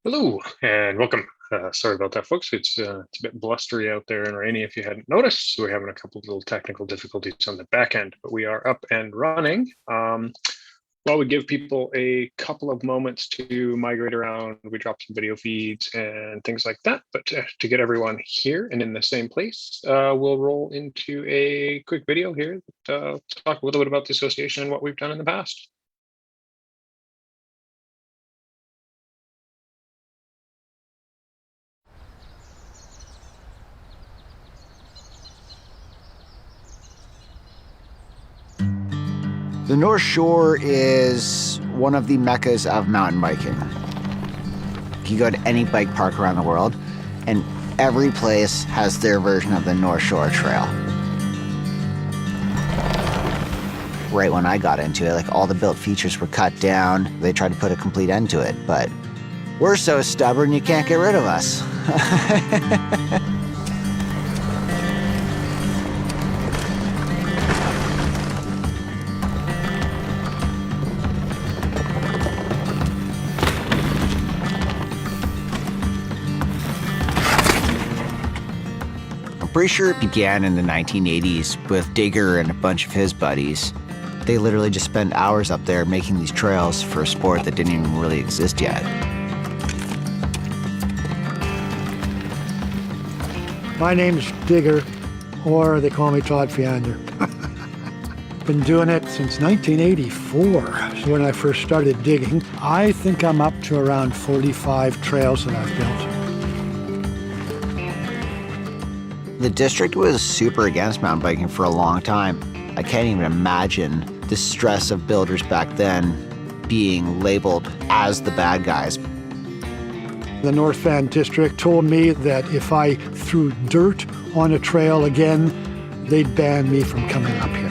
Hello and welcome. Sorry about that, folks. It's a bit blustery out there and rainy if you hadn't noticed. So we're having a couple of little technical difficulties on the back end, but we are up and running. While we give people a couple of moments to migrate around, we drop some video feeds and things like that. But to get everyone here and in the same place, we'll roll into a quick video here that talk a little bit about the association and what we've done in the past. The North Shore is one of the meccas of mountain biking. You go to any bike park around the world, and every place has their version of the North Shore Trail. Right when I got into it, all the built features were cut down. They tried to put a complete end to it, but we're so stubborn you can't get rid of us. Pretty sure it began in the 1980s with Digger and a bunch of his buddies. They literally just spent hours up there making these trails for a sport that didn't even really exist yet. My name's Digger, or they call me Todd Fiander. Been doing it since 1984, when I first started digging. I think I'm up to around 45 trails that I've built. The district was super against mountain biking for a long time. I can't even imagine the stress of builders back then being labeled as the bad guys. The North Van District told me that if I threw dirt on a trail again, they'd ban me from coming up here.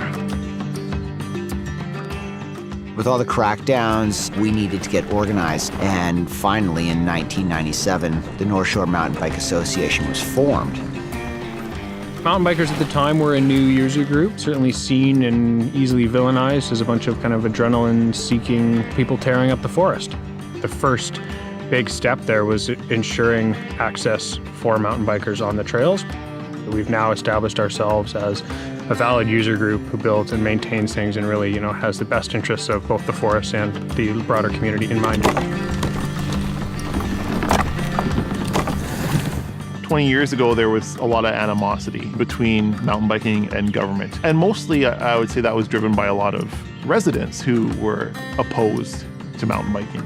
With all the crackdowns, we needed to get organized. And finally, in 1997, the North Shore Mountain Bike Association was formed. Mountain bikers at the time were a new user group, certainly seen and easily villainized as a bunch of kind of adrenaline-seeking people tearing up the forest. The first big step there was ensuring access for mountain bikers on the trails. We've now established ourselves as a valid user group who builds and maintains things and really, has the best interests of both the forest and the broader community in mind. 20 years ago, there was a lot of animosity between mountain biking and government. And mostly, I would say that was driven by a lot of residents who were opposed to mountain biking.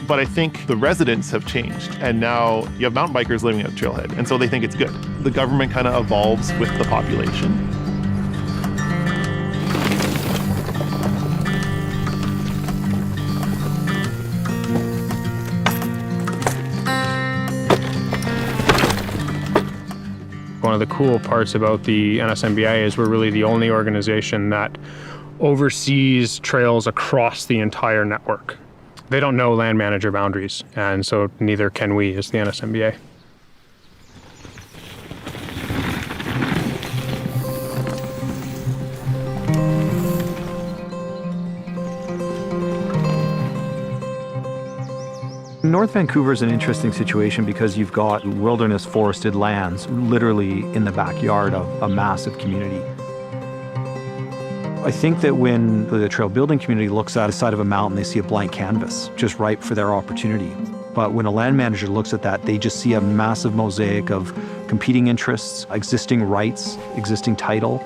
But I think the residents have changed, and now you have mountain bikers living at the trailhead, and so they think it's good. The government kind of evolves with the population. One of the cool parts about the Nsmba is we're really the only organization that oversees trails across the entire network. They don't know land manager boundaries, and so neither can we as the Nsmba. North Vancouver is an interesting situation because you've got wilderness forested lands literally in the backyard of a massive community. I think that when the trail building community looks at the side of a mountain, they see a blank canvas, just ripe for their opportunity. But when a land manager looks at that, they just see a massive mosaic of competing interests, existing rights, existing title,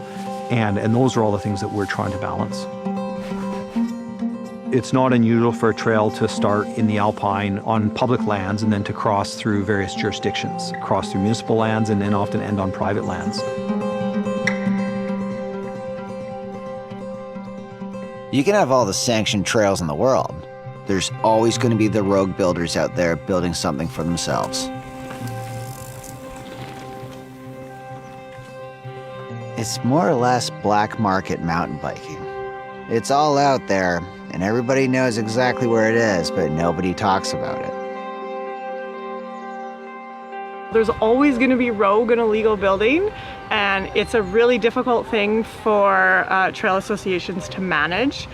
and those are all the things that we're trying to balance. It's not unusual for a trail to start in the Alpine on public lands and then to cross through various jurisdictions, cross through municipal lands and then often end on private lands. You can have all the sanctioned trails in the world. There's always going to be the rogue builders out there building something for themselves. It's more or less black market mountain biking. It's all out there, and everybody knows exactly where it is, but nobody talks about it. There's always going to be rogue and illegal building, and it's a really difficult thing for trail associations to manage.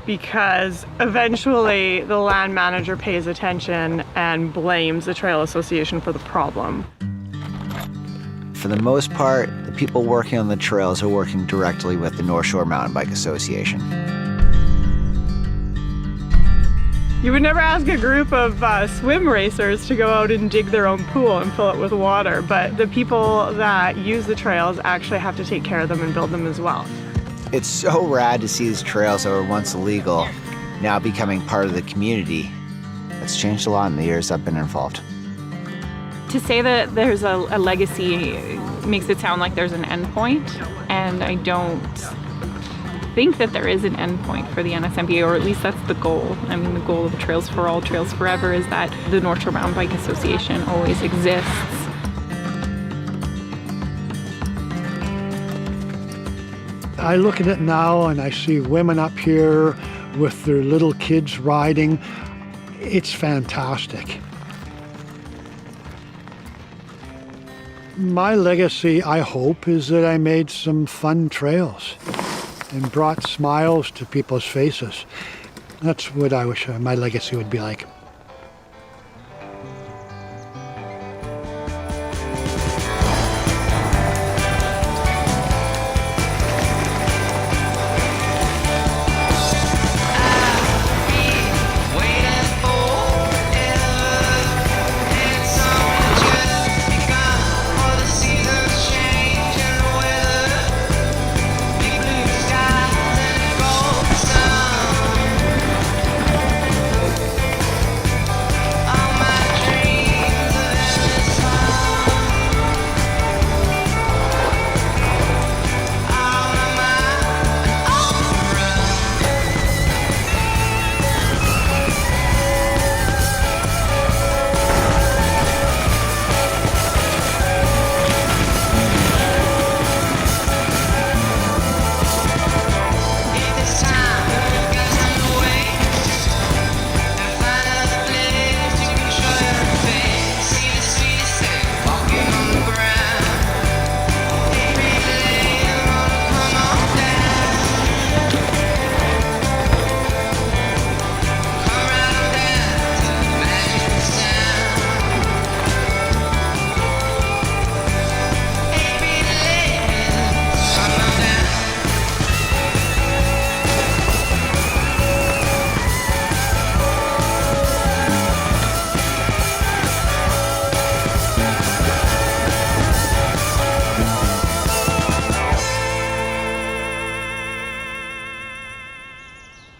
because eventually the land manager pays attention and blames the trail association for the problem. For the most part, the people working on the trails are working directly with the North Shore Mountain Bike Association. You would never ask a group of swim racers to go out and dig their own pool and fill it with water, but the people that use the trails actually have to take care of them and build them as well. It's so rad to see these trails that were once illegal now becoming part of the community. It's changed a lot in the years I've been involved. To say that there's a legacy makes it sound like there's an endpoint, and I don't think that there is an endpoint for the NSMBA, or at least that's the goal. I mean, the goal of Trails for All, Trails Forever is that the North Shore Mountain Bike Association always exists. I look at it now and I see women up here with their little kids riding. It's fantastic. My legacy, I hope, is that I made some fun trails and brought smiles to people's faces. That's what I wish my legacy would be like.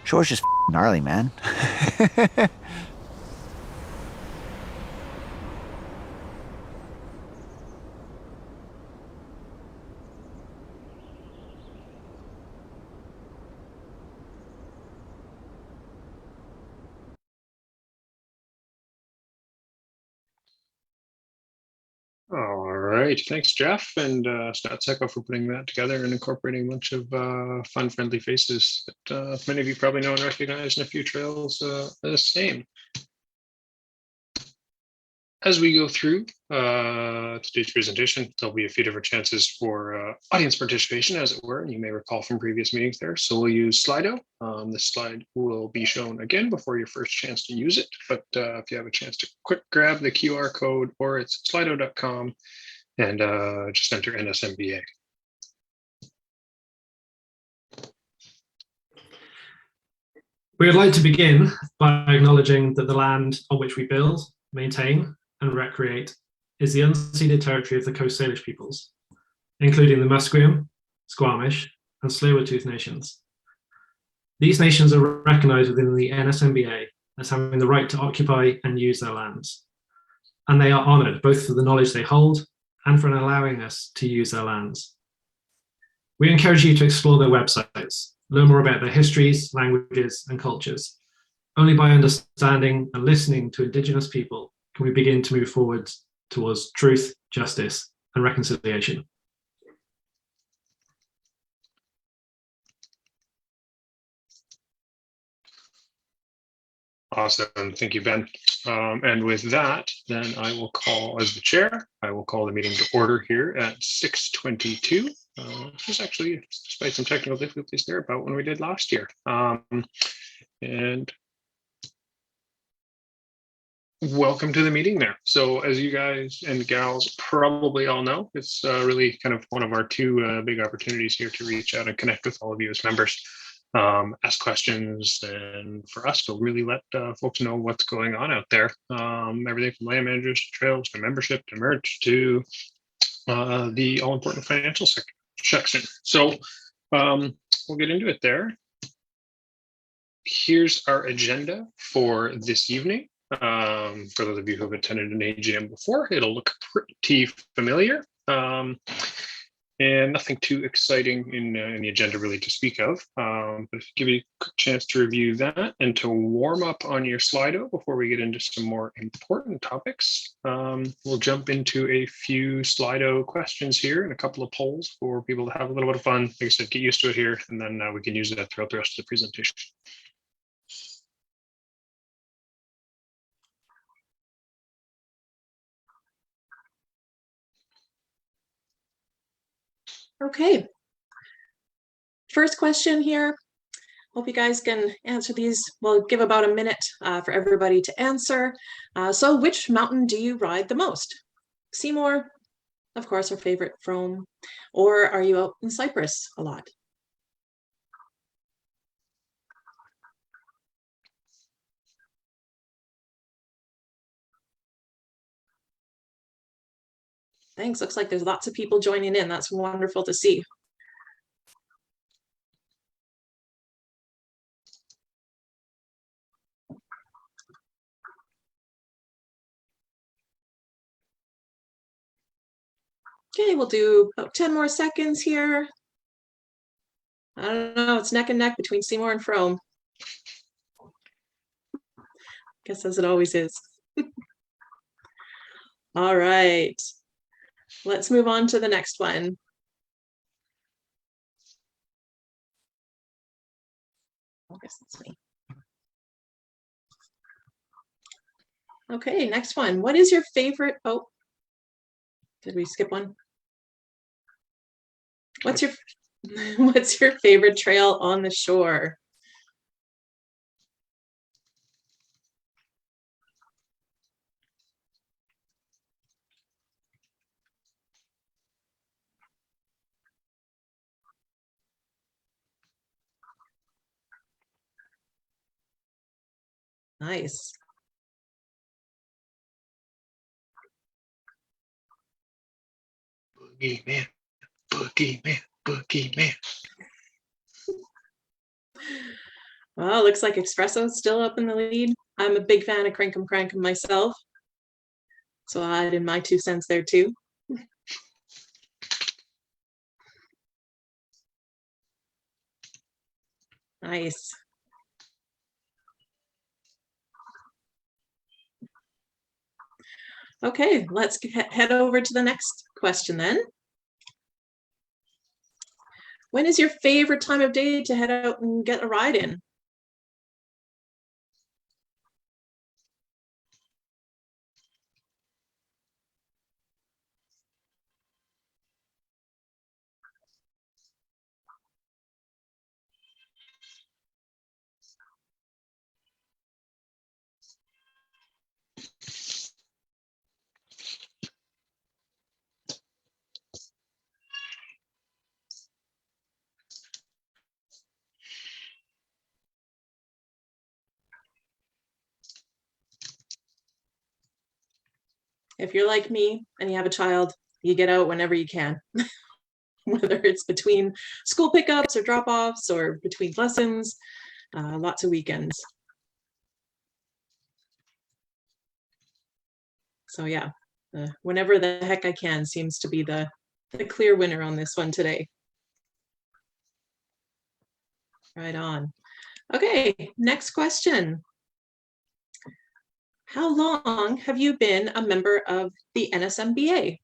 Shore's just gnarly, man. All right, thanks, Jeff, and StatSeco for putting that together and incorporating a bunch of fun-friendly faces that many of you probably know and recognize, and a few trails the same. As we go through today's presentation, there'll be a few different chances for audience participation, as it were, and you may recall from previous meetings there. So we'll use Slido. This slide will be shown again before your first chance to use it, but if you have a chance to quick grab the QR code, or it's slido.com, and just enter NSMBA. We would like to begin by acknowledging that the land on which we build, maintain, and recreate is the unceded territory of the Coast Salish peoples, including the Musqueam, Squamish, and Tsleil-Waututh nations. These nations are recognized within the NSMBA as having the right to occupy and use their lands, and they are honored both for the knowledge they hold and for allowing us to use their lands. We encourage you to explore their websites, learn more about their histories, languages, and cultures. Only by understanding and listening to Indigenous people can we begin to move forward towards truth, justice, and reconciliation. Awesome, thank you, Ben. And with that, then I will call, as the chair, I will call the meeting to order here at 6:22. This is actually, despite some technical difficulties there, about when we did last year. And welcome to the meeting there. So as you guys and gals probably all know, it's really kind of one of our two big opportunities here to reach out and connect with all of you as members, ask questions, and for us to really let folks know what's going on out there. Everything from land managers to trails to membership to merch to the all important financial section. So we'll get into it there. Here's our agenda for this evening. For those of you who have attended an AGM before, it'll look pretty familiar. And nothing too exciting in the agenda really to speak of. But give you a quick chance to review that and to warm up on your Slido before we get into some more important topics. We'll jump into a few Slido questions here and a couple of polls for people to have a little bit of fun. Like I said, get used to it here, and then we can use that throughout the rest of the presentation. Okay. First question here. Hope you guys can answer these. We'll give about a minute for everybody to answer. So which mountain do you ride the most? Seymour, of course, our favorite, Frome, or are you out in Cyprus a lot? Thanks. Looks like there's lots of people joining in. That's wonderful to see. Okay, we'll do about 10 more seconds here. I don't know, it's neck and neck between Seymour and Frome. Guess as it always is. All right, let's move on to the next one. I guess that's me. Okay, next one. What is your favorite? Oh, did we skip one? What's your favorite trail on the shore? Nice. Boogeyman, boogeyman, boogeyman. Well, looks like Espresso's still up in the lead. I'm a big fan of Crankum Crankum myself, so I add in my 2 cents there too. Nice. Okay, let's head over to the next question then. When is your favorite time of day to head out and get a ride in? If you're like me and you have a child, you get out whenever you can, whether it's between school pickups or drop-offs or between lessons, lots of weekends. So yeah, whenever the heck I can seems to be the clear winner on this one today. Right on. Okay, next question. How long have you been a member of the NSMBA?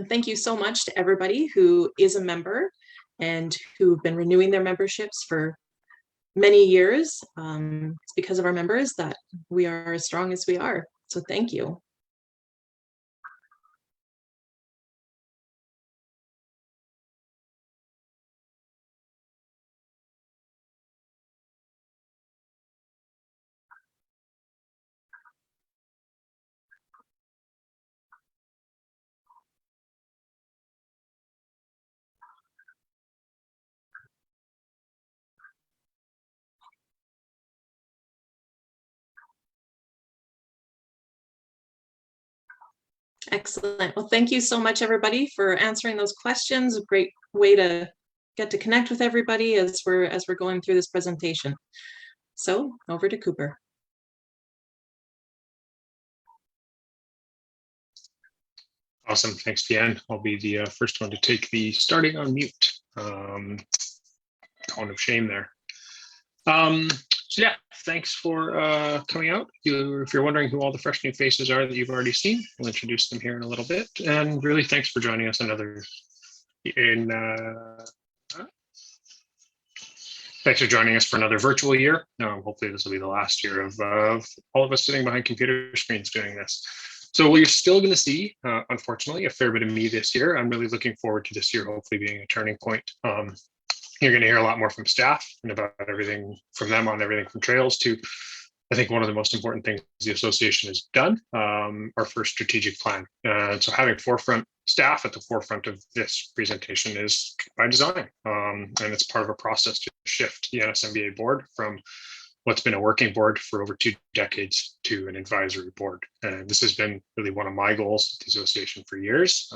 And thank you so much to everybody who is a member and who've been renewing their memberships for many years. It's because of our members that we are as strong as we are. So thank you. Excellent. Well, thank you so much, everybody, for answering those questions. A great way to get to connect with everybody as we're going through this presentation. So over to Cooper. Awesome. Thanks, Deanne. I'll be the first one to take the starting on mute. Tone of shame there. So yeah, thanks for coming out. If you're wondering who all the fresh new faces are that you've already seen, we'll introduce them here in a little bit. And really, thanks for joining us thanks for joining us for another virtual year. Hopefully this will be the last year of all of us sitting behind computer screens doing this. So we're still going to see, unfortunately, a fair bit of me this year. I'm really looking forward to this year hopefully being a turning point. You're going to hear a lot more from staff and about everything from them on everything from trails to, I think one of the most important things the association has done, our first strategic plan. So having forefront staff at the forefront of this presentation is by design. And it's part of a process to shift the Nsmba board from what's been a working board for over 2 decades to an advisory board. And this has been really one of my goals with the association for years,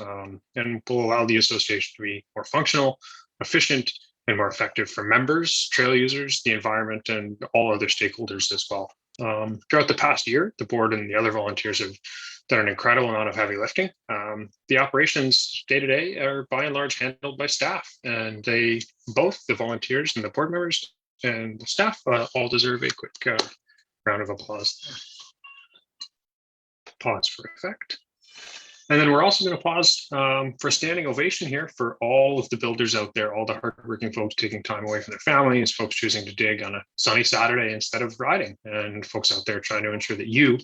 and will allow the association to be more functional, efficient, and more effective for members, trail users, the environment, and all other stakeholders as well. Throughout the past year, the board and the other volunteers have done an incredible amount of heavy lifting. The operations day to day are by and large handled by staff, and both the volunteers and the board members and the staff all deserve a quick round of applause. Pause for effect. And then we're also going to pause for a standing ovation here for all of the builders out there, all the hardworking folks taking time away from their families, folks choosing to dig on a sunny Saturday instead of riding, and folks out there trying to ensure that you,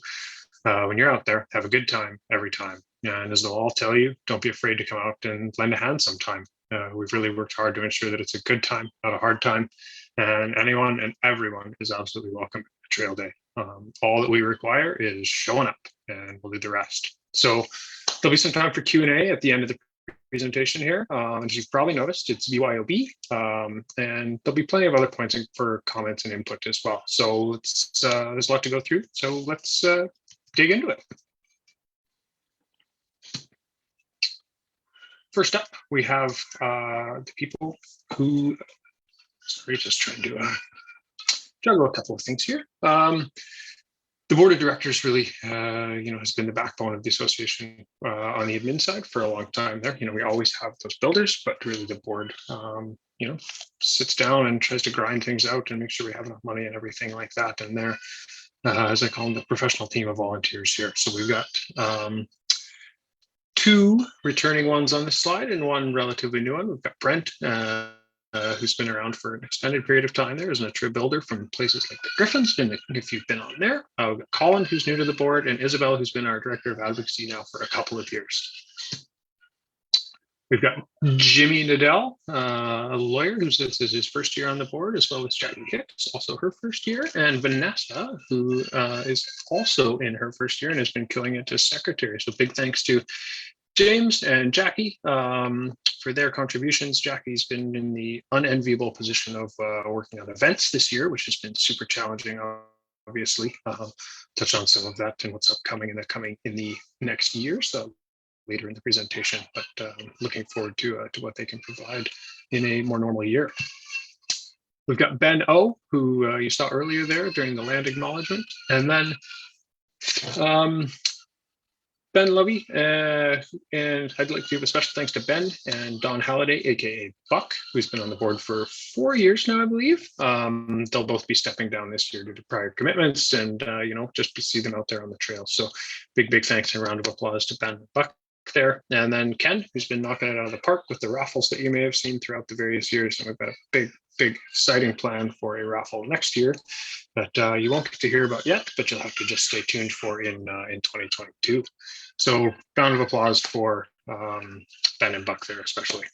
when you're out there, have a good time every time. And as they'll all tell you, don't be afraid to come out and lend a hand sometime. We've really worked hard to ensure that it's a good time, not a hard time. And anyone and everyone is absolutely welcome to Trail Day. All that we require is showing up, and we'll do the rest. So there'll be some time for Q&A at the end of the presentation here. As you've probably noticed, it's BYOB, and there'll be plenty of other points for comments and input as well. So there's a lot to go through. So let's dig into it. First up, we have the people who, sorry, just trying to juggle a couple of things here. The board of directors really, has been the backbone of the association on the admin side for a long time there. We always have those builders, but really the board, sits down and tries to grind things out and make sure we have enough money and everything like that. And they're, as I call them, the professional team of volunteers here. So we've got 2 returning ones on this slide and 1 relatively new one. We've got Brent, who's been around for an extended period of time there as a true builder from places like the Griffins, and if you've been on there. We've got Colin, who's new to the board, and Isabel, who's been our director of advocacy now for a couple of years. We've got Jimmy Nadell, a lawyer who's this is his first year on the board, as well as Jackie Hicks, also her first year, and Vanessa, who is also in her first year and has been killing it as secretary. So big thanks to James and Jackie for their contributions. Jackie's been in the unenviable position of working on events this year, which has been super challenging, obviously. Touch on some of that and what's upcoming in the next year, so later in the presentation, but looking forward to what they can provide in a more normal year. We've got Ben O, who you saw earlier there during the land acknowledgement, and then Ben Lovey, and I'd like to give a special thanks to Ben and Don Halliday, aka Buck, who's been on the board for 4 years now, I believe. They'll both be stepping down this year due to prior commitments, and just to see them out there on the trail. So big thanks and a round of applause to Ben and Buck. there. And then Ken, who's been knocking it out of the park with the raffles that you may have seen throughout the various years. And we've got a big, exciting plan for a raffle next year that you won't get to hear about yet, but you'll have to just stay tuned for in 2022. So round of applause for Ben and Buck there, especially.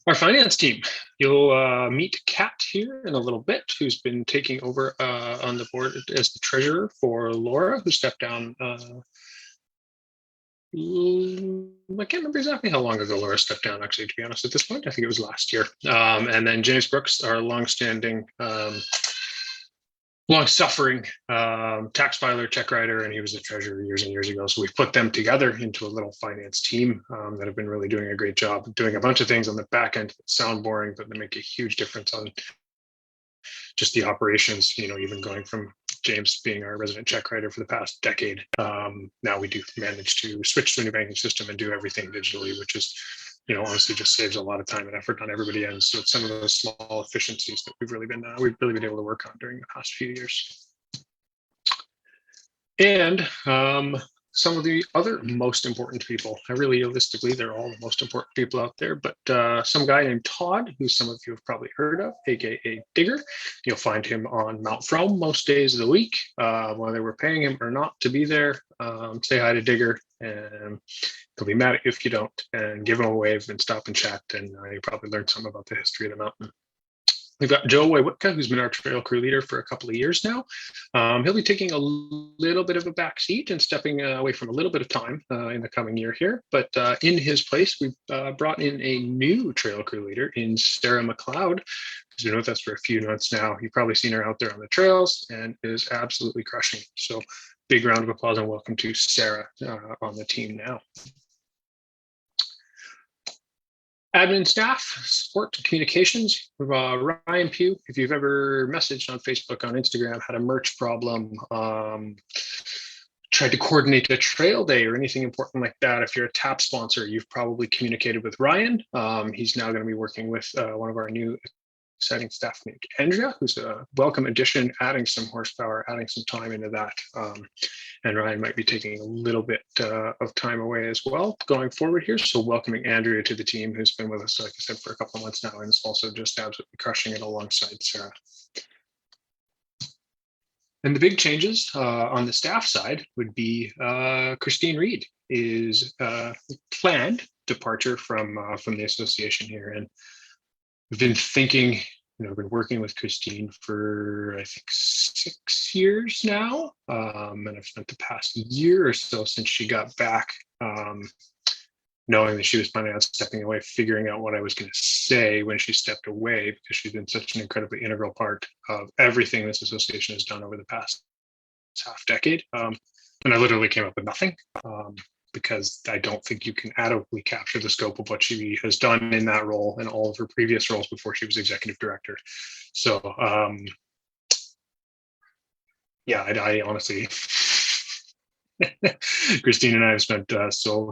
Our finance team, you'll meet Kat here in a little bit, who's been taking over on the board as the treasurer for Laura, who stepped down. I can't remember exactly how long ago Laura stepped down, actually, to be honest, at this point. I think it was last year. And then James Brooks, our long-standing, long-suffering tax filer, check writer, and he was the treasurer years and years ago. So we've put them together into a little finance team that have been really doing a great job, doing a bunch of things on the back end that sound boring, but they make a huge difference on just the operations, even going from James being our resident check writer for the past decade. Now we do manage to switch to a new banking system and do everything digitally, which is, honestly just saves a lot of time and effort on everybody ends. So it's some of those small efficiencies that we've really been able to work on during the past few years. And some of the other most important people, realistically, they're all the most important people out there, but some guy named Todd, who some of you have probably heard of, aka Digger. You'll find him on Mount Frome most days of the week, whether we're paying him or not to be there. Say hi to Digger, and he'll be mad at you if you don't, and give him a wave and stop and chat, and you'll probably learn something about the history of the mountain. We've got Joe Wojciechowski, who's been our trail crew leader for a couple of years now. He'll be taking a little bit of a back seat and stepping away from a little bit of time in the coming year here. But in his place, we've brought in a new trail crew leader in Sarah McLeod, who's been with us for a few months now. You've probably seen her out there on the trails and is absolutely crushing it. So big round of applause and welcome to Sarah on the team now. Admin staff, support, communications. Ryan Pugh, if you've ever messaged on Facebook, on Instagram, had a merch problem, tried to coordinate a trail day or anything important like that, if you're a TAP sponsor, you've probably communicated with Ryan. He's now going to be working with one of our new exciting staff named Andrea, who's a welcome addition, adding some horsepower, adding some time into that. And Ryan might be taking a little bit of time away as well going forward here. So welcoming Andrea to the team, who's been with us, like I said, for a couple of months now, and is also just absolutely crushing it alongside Sarah. And the big changes on the staff side would be Christine Reed is planned departure from the association here. And we've been thinking, I've been working with Christine for, I think, 6 years now. And I've spent the past year or so since she got back, knowing that she was planning on stepping away, figuring out what I was going to say when she stepped away, because she's been such an incredibly integral part of everything this association has done over the past half decade. And I literally came up with nothing. Because I don't think you can adequately capture the scope of what she has done in that role and all of her previous roles before she was executive director. So, yeah, I honestly, Christine and I have spent so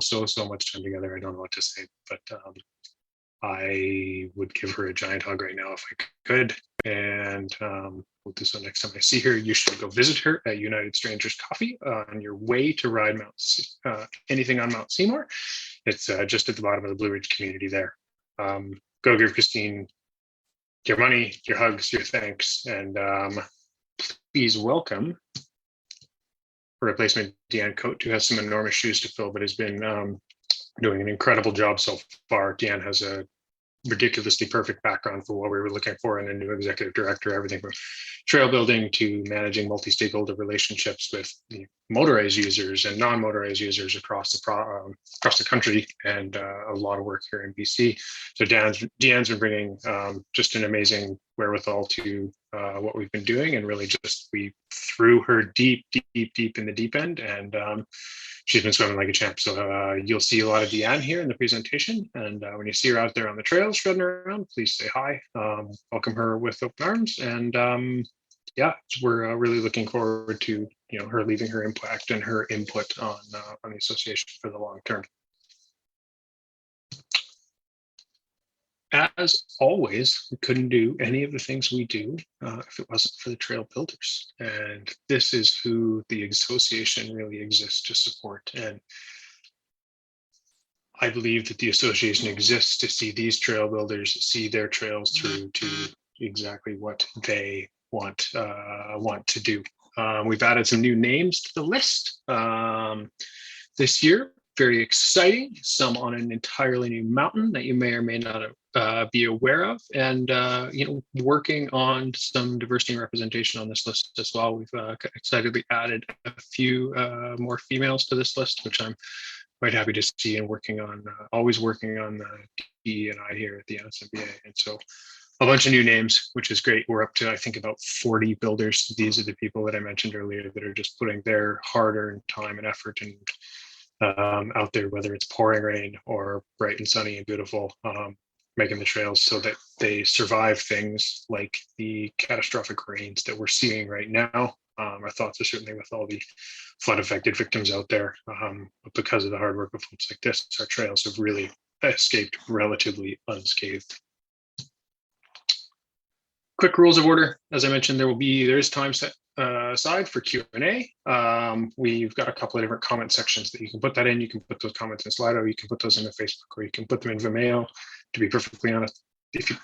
much time together. I don't know what to say, but I would give her a giant hug right now if I could. And we'll do so next time I see her. You should go visit her at United Strangers Coffee on your way to ride anything on Mount Seymour. It's just at the bottom of the Blue Ridge community there. Go give Christine your money, your hugs, your thanks, and please welcome her replacement, Deanne Coate, who has some enormous shoes to fill, but has been doing an incredible job so far. Deanne has a ridiculously perfect background for what we were looking for in a new executive director, everything from trail building to managing multi-stakeholder relationships with motorized users and non-motorized users across the country, and a lot of work here in BC. So Deanne's been bringing just an amazing wherewithal to what we've been doing, and really just we threw her deep in the deep end, and she's been swimming like a champ. So you'll see a lot of Deanne here in the presentation. And when you see her out there on the trails shredding around, please say hi. Welcome her with open arms. And yeah, we're really looking forward to her leaving her impact and her input on the association for the long term. as always, we couldn't do any of the things we do if it wasn't for the trail builders. And this is who the association really exists to support. And I believe that the association exists to see these trail builders see their trails through to exactly what they want to do. We've added some new names to the list this year. Very exciting. Some on an entirely new mountain that you may or may not be aware of, and working on some diversity and representation on this list as well. We've excitedly added a few more females to this list, which I'm quite happy to see, and working on always working on the DE&I here at the Nsmba. And so a bunch of new names, which is great. We're up to, I think, about 40 builders. These are the people that I mentioned earlier that are just putting their hard-earned time and effort and out there, whether it's pouring rain or bright and sunny and beautiful, making the trails so that they survive things like the catastrophic rains that we're seeing right now. Our thoughts are certainly with all the flood affected victims out there. But because of the hard work of folks like this, our trails have really escaped relatively unscathed. Quick rules of order. As I mentioned, there is time set aside for Q&A. We've got a couple of different comment sections that you can put that in. You can put those comments in Slido, you can put those in the Facebook, or you can put them in Vimeo. To be perfectly honest, if you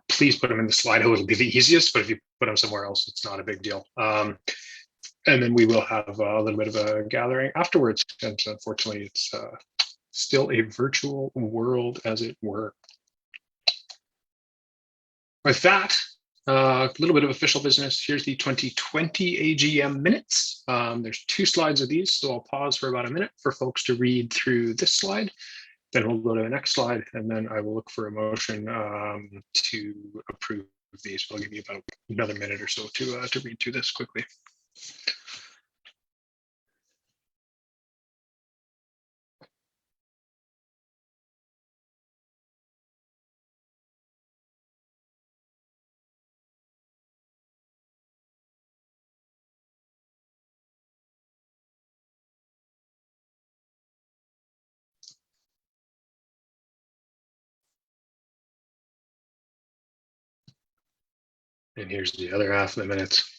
please put them in the Slido, it'll be the easiest, but if you put them somewhere else, it's not a big deal. And then we will have a little bit of a gathering afterwards. And unfortunately, it's still a virtual world, as it were. With that, a little bit of official business. Here's the 2020 AGM minutes. There's 2 slides of these, so I'll pause for about a minute for folks to read through this slide. Then we'll go to the next slide, and then I will look for a motion to approve these. I'll give you about another minute or so to read through this quickly. And here's the other half of the minutes.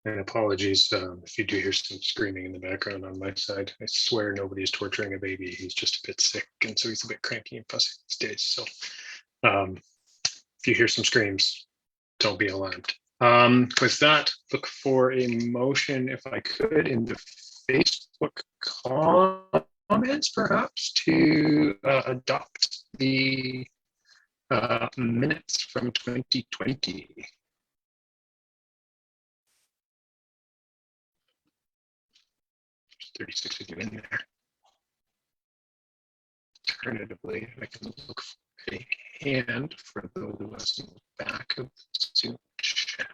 And apologies if you do hear some screaming in the background on my side. I swear nobody's torturing a baby. He's just a bit sick, and so he's a bit cranky and fussy these days. So if you hear some screams, don't be alarmed. With that, look for a motion, if I could, in the Facebook comments, perhaps, to adopt the minutes from 2020. 36 of you in there. Alternatively, I can look for a hand for those of us in the back of the Zoom chat.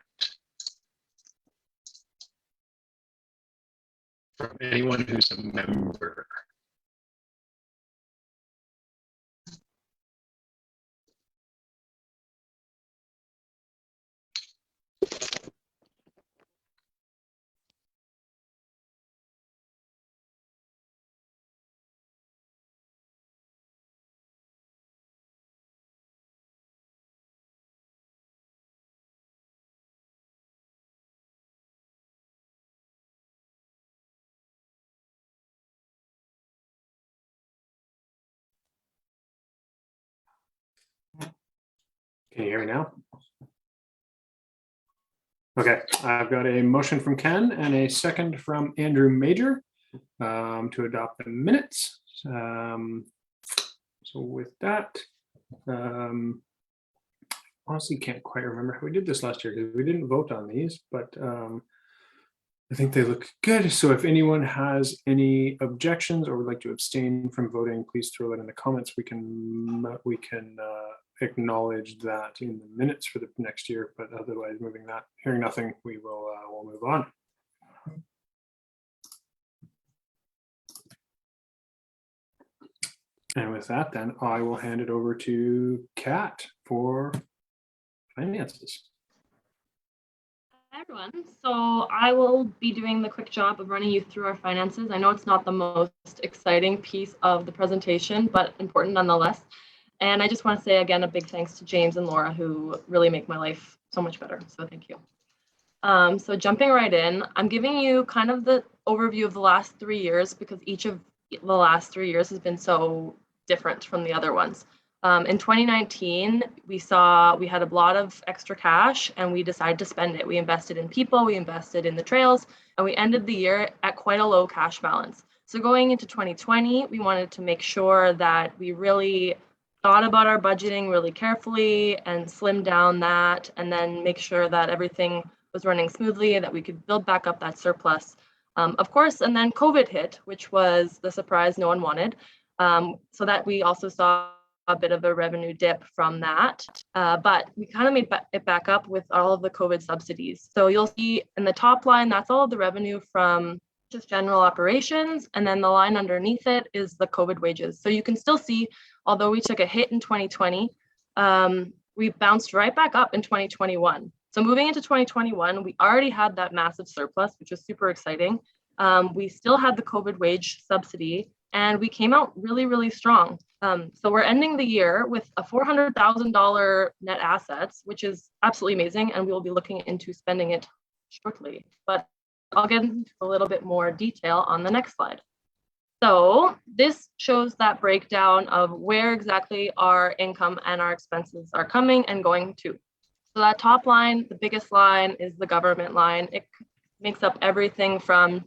From anyone who's a member. Can you hear me now? Okay, I've got a motion from Ken and a second from Andrew Major to adopt the minutes. So with that, honestly can't quite remember how we did this last year because we didn't vote on these, but I think they look good. So if anyone has any objections or would like to abstain from voting, please throw it in the comments. We can acknowledge that in the minutes for the next year, but otherwise hearing nothing, we'll move on. And with that, then I will hand it over to Kat for finances. Hi everyone. So I will be doing the quick job of running you through our finances. I know it's not the most exciting piece of the presentation, but important nonetheless. And I just want to say again, a big thanks to James and Laura, who really make my life so much better. So thank you. So jumping right in, I'm giving you kind of the overview of the last 3 years because each of the last 3 years has been so different from the other ones. In 2019, we had a lot of extra cash and we decided to spend it. We invested in people, we invested in the trails, and we ended the year at quite a low cash balance. So going into 2020, we wanted to make sure that we really thought about our budgeting really carefully and slim down that, and then make sure that everything was running smoothly and that we could build back up that surplus. Of course, and then COVID hit, which was the surprise no one wanted. So that we also saw a bit of a revenue dip from that, but we kind of made it back up with all of the COVID subsidies. So you'll see in the top line, that's all of the revenue from just general operations, and then the line underneath it is the COVID wages. So you can still see, although we took a hit in 2020, we bounced right back up in 2021. So moving into 2021, we already had that massive surplus, which was super exciting. We still had the COVID wage subsidy, and we came out really, really strong. So we're ending the year with a $400,000 net assets, which is absolutely amazing, and we will be looking into spending it shortly. But I'll get into a little bit more detail on the next slide. So this shows that breakdown of where exactly our income and our expenses are coming and going to. So that top line, the biggest line, is the government line. It makes up everything from,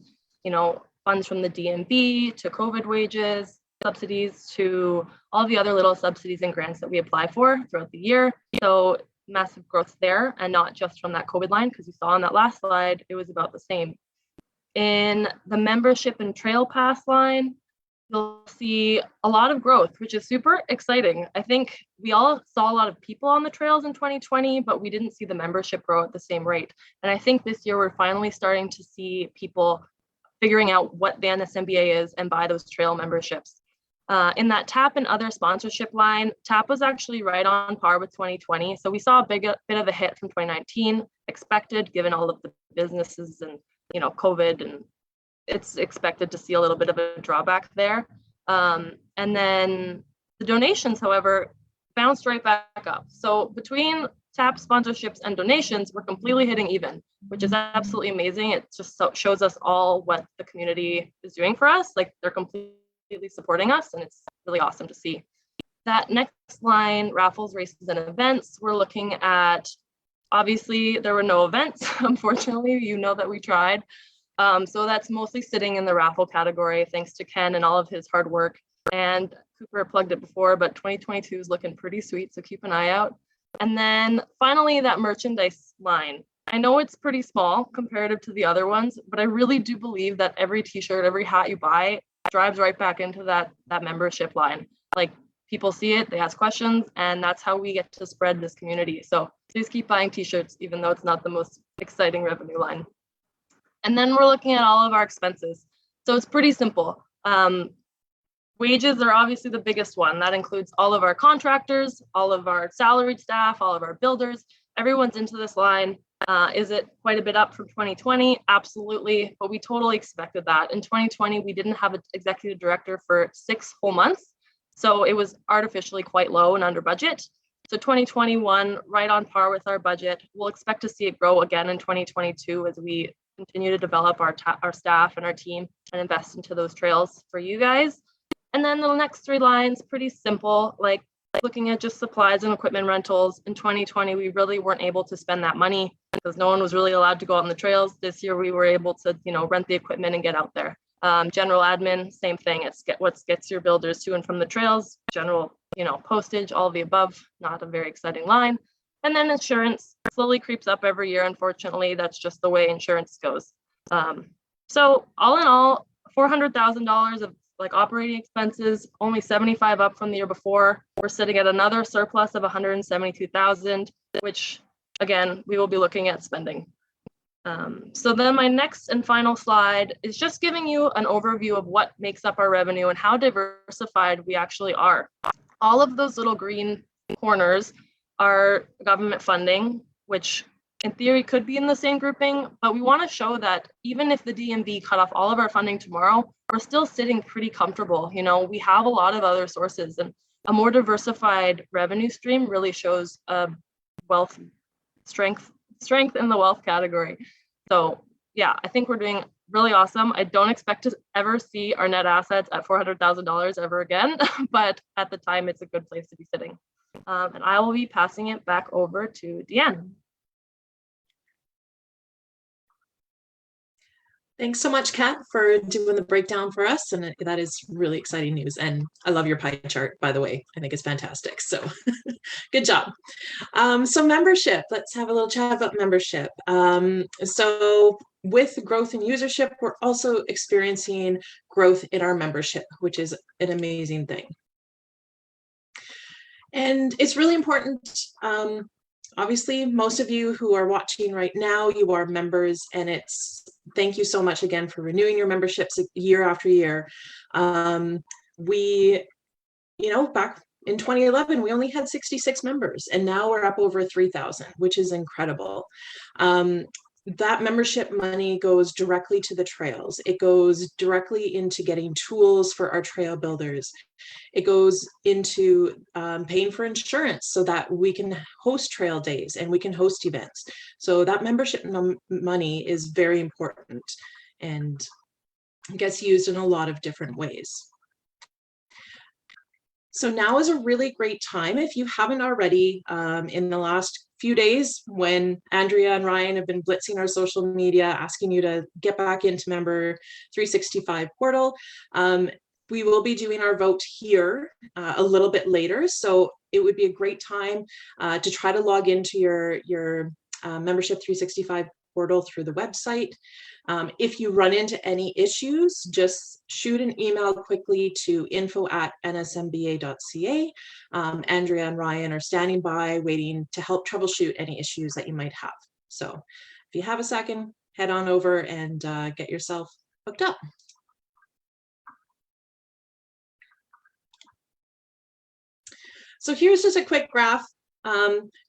funds from the DMB to COVID wages, subsidies, to all the other little subsidies and grants that we apply for throughout the year. So massive growth there, and not just from that COVID line, because you saw on that last slide, it was about the same. In the membership and trail pass line, you'll see a lot of growth, which is super exciting. I think we all saw a lot of people on the trails in 2020, but we didn't see the membership grow at the same rate. And I think this year we're finally starting to see people figuring out what the Nsmba is and buy those trail memberships. In that TAP and other sponsorship line, TAP was actually right on par with 2020. So we saw a bit of a hit from 2019, expected given all of the businesses and COVID, and it's expected to see a little bit of a drawback there. And then the donations, however, bounced right back up. So between TAP sponsorships and donations, we're completely hitting even, which is absolutely amazing. It just shows us all what the community is doing for us. Like, they're completely supporting us, and it's really awesome to see. That next line, raffles, races, and events, we're looking at, obviously there were no events, unfortunately, that we tried. So that's mostly sitting in the raffle category, thanks to Ken and all of his hard work. And Cooper plugged it before, but 2022 is looking pretty sweet, so keep an eye out. And then finally, that merchandise line. I know it's pretty small comparative to the other ones, but I really do believe that every t-shirt, every hat you buy drives right back into that membership line. Like, people see it, they ask questions, and that's how we get to spread this community. So please keep buying t-shirts, even though it's not the most exciting revenue line. And then we're looking at all of our expenses. So it's pretty simple. Wages are obviously the biggest one. That includes all of our contractors, all of our salaried staff, all of our builders. Everyone's into this line. Is it quite a bit up from 2020? Absolutely, but we totally expected that. In 2020, we didn't have an executive director for 6 whole months. So it was artificially quite low and under budget. So 2021, right on par with our budget. We'll expect to see it grow again in 2022 as we continue to develop our staff and our team and invest into those trails for you guys. And then the next 3 lines, pretty simple, like looking at just supplies and equipment rentals. In 2020, we really weren't able to spend that money because no one was really allowed to go out on the trails. This year, we were able to, rent the equipment and get out there. General admin, same thing. It's what gets your builders to and from the trails. General, postage, all of the above. Not a very exciting line. And then insurance slowly creeps up every year. Unfortunately, that's just the way insurance goes. So all in all, $400,000 of operating expenses, only 75 up from the year before. We're sitting at another surplus of 172,000, which again, we will be looking at spending. So then my next and final slide is just giving you an overview of what makes up our revenue and how diversified we actually are. All of those little green corners are government funding, which in theory could be in the same grouping, but we want to show that even if the DMV cut off all of our funding tomorrow, we're still sitting pretty comfortable. You know, we have a lot of other sources, and a more diversified revenue stream really shows wealth strength in the wealth category. So yeah, I think we're doing really awesome. I don't expect to ever see our net assets at $400,000 ever again, but at the time, it's a good place to be sitting. And I will be passing it back over to Deanne. Thanks so much, Kat, for doing the breakdown for us. And that is really exciting news. And I love your pie chart, by the way. I think it's fantastic. So good job. So membership, let's have a little chat about membership. So with growth in usership, we're also experiencing growth in our membership, which is an amazing thing. And it's really important. Obviously, most of you who are watching right now, you are members, and thank you so much again for renewing your memberships year after year. We, back in 2011, we only had 66 members, and now we're up over 3,000, which is incredible. That membership money goes directly to the trails. It goes directly into getting tools for our trail builders. It goes into paying for insurance so that we can host trail days and we can host events. So that membership money is very important and gets used in a lot of different ways. So now is a really great time, if you haven't already, in the last few days when Andrea and Ryan have been blitzing our social media, asking you to get back into Member 365 portal. We will be doing our vote here a little bit later. So it would be a great time to try to log into your Membership 365 portal through the website. If you run into any issues, just shoot an email quickly to info@nsmba.ca. Andrea and Ryan are standing by waiting to help troubleshoot any issues that you might have. So if you have a second, head on over and get yourself hooked up. So here's just a quick graph.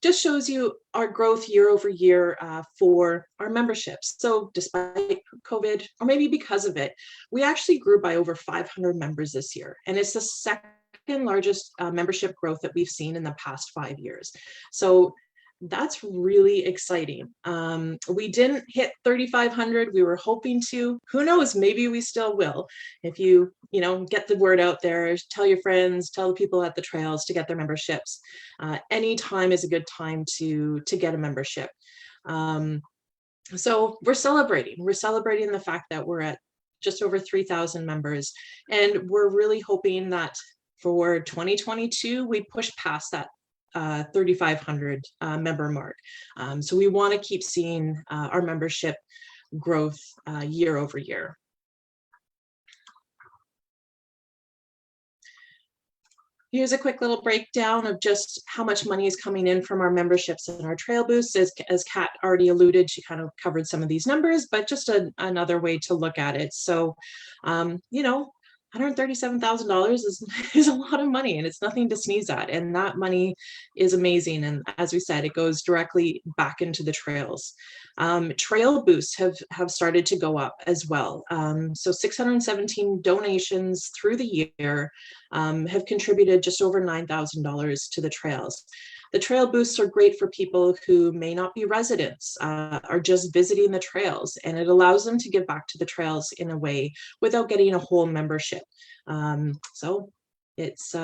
Just shows you our growth year over year for our memberships. So despite COVID, or maybe because of it, we actually grew by over 500 members this year. And it's the second largest membership growth that we've seen in the past 5 years. So that's really exciting. We didn't hit 3,500. We were hoping to. Who knows? Maybe we still will. If you get the word out there, tell your friends, tell the people at the trails to get their memberships. Any time is a good time to get a membership. So we're celebrating. We're celebrating the fact that we're at just over 3,000 members, and we're really hoping that for 2022 we push past that 3,500 member mark. So we want to keep seeing our membership growth year over year. Here's a quick little breakdown of just how much money is coming in from our memberships and our trail boosts. As Kat already alluded, she kind of covered some of these numbers, but just another way to look at it. So, $137,000 is a lot of money, and it's nothing to sneeze at. And that money is amazing. And as we said, it goes directly back into the trails. Trail boosts have started to go up as well. So 617 donations through the year have contributed just over $9,000 to the trails. The trail boosts are great for people who may not be residents, are just visiting the trails, and it allows them to give back to the trails in a way without getting a whole membership. So it's,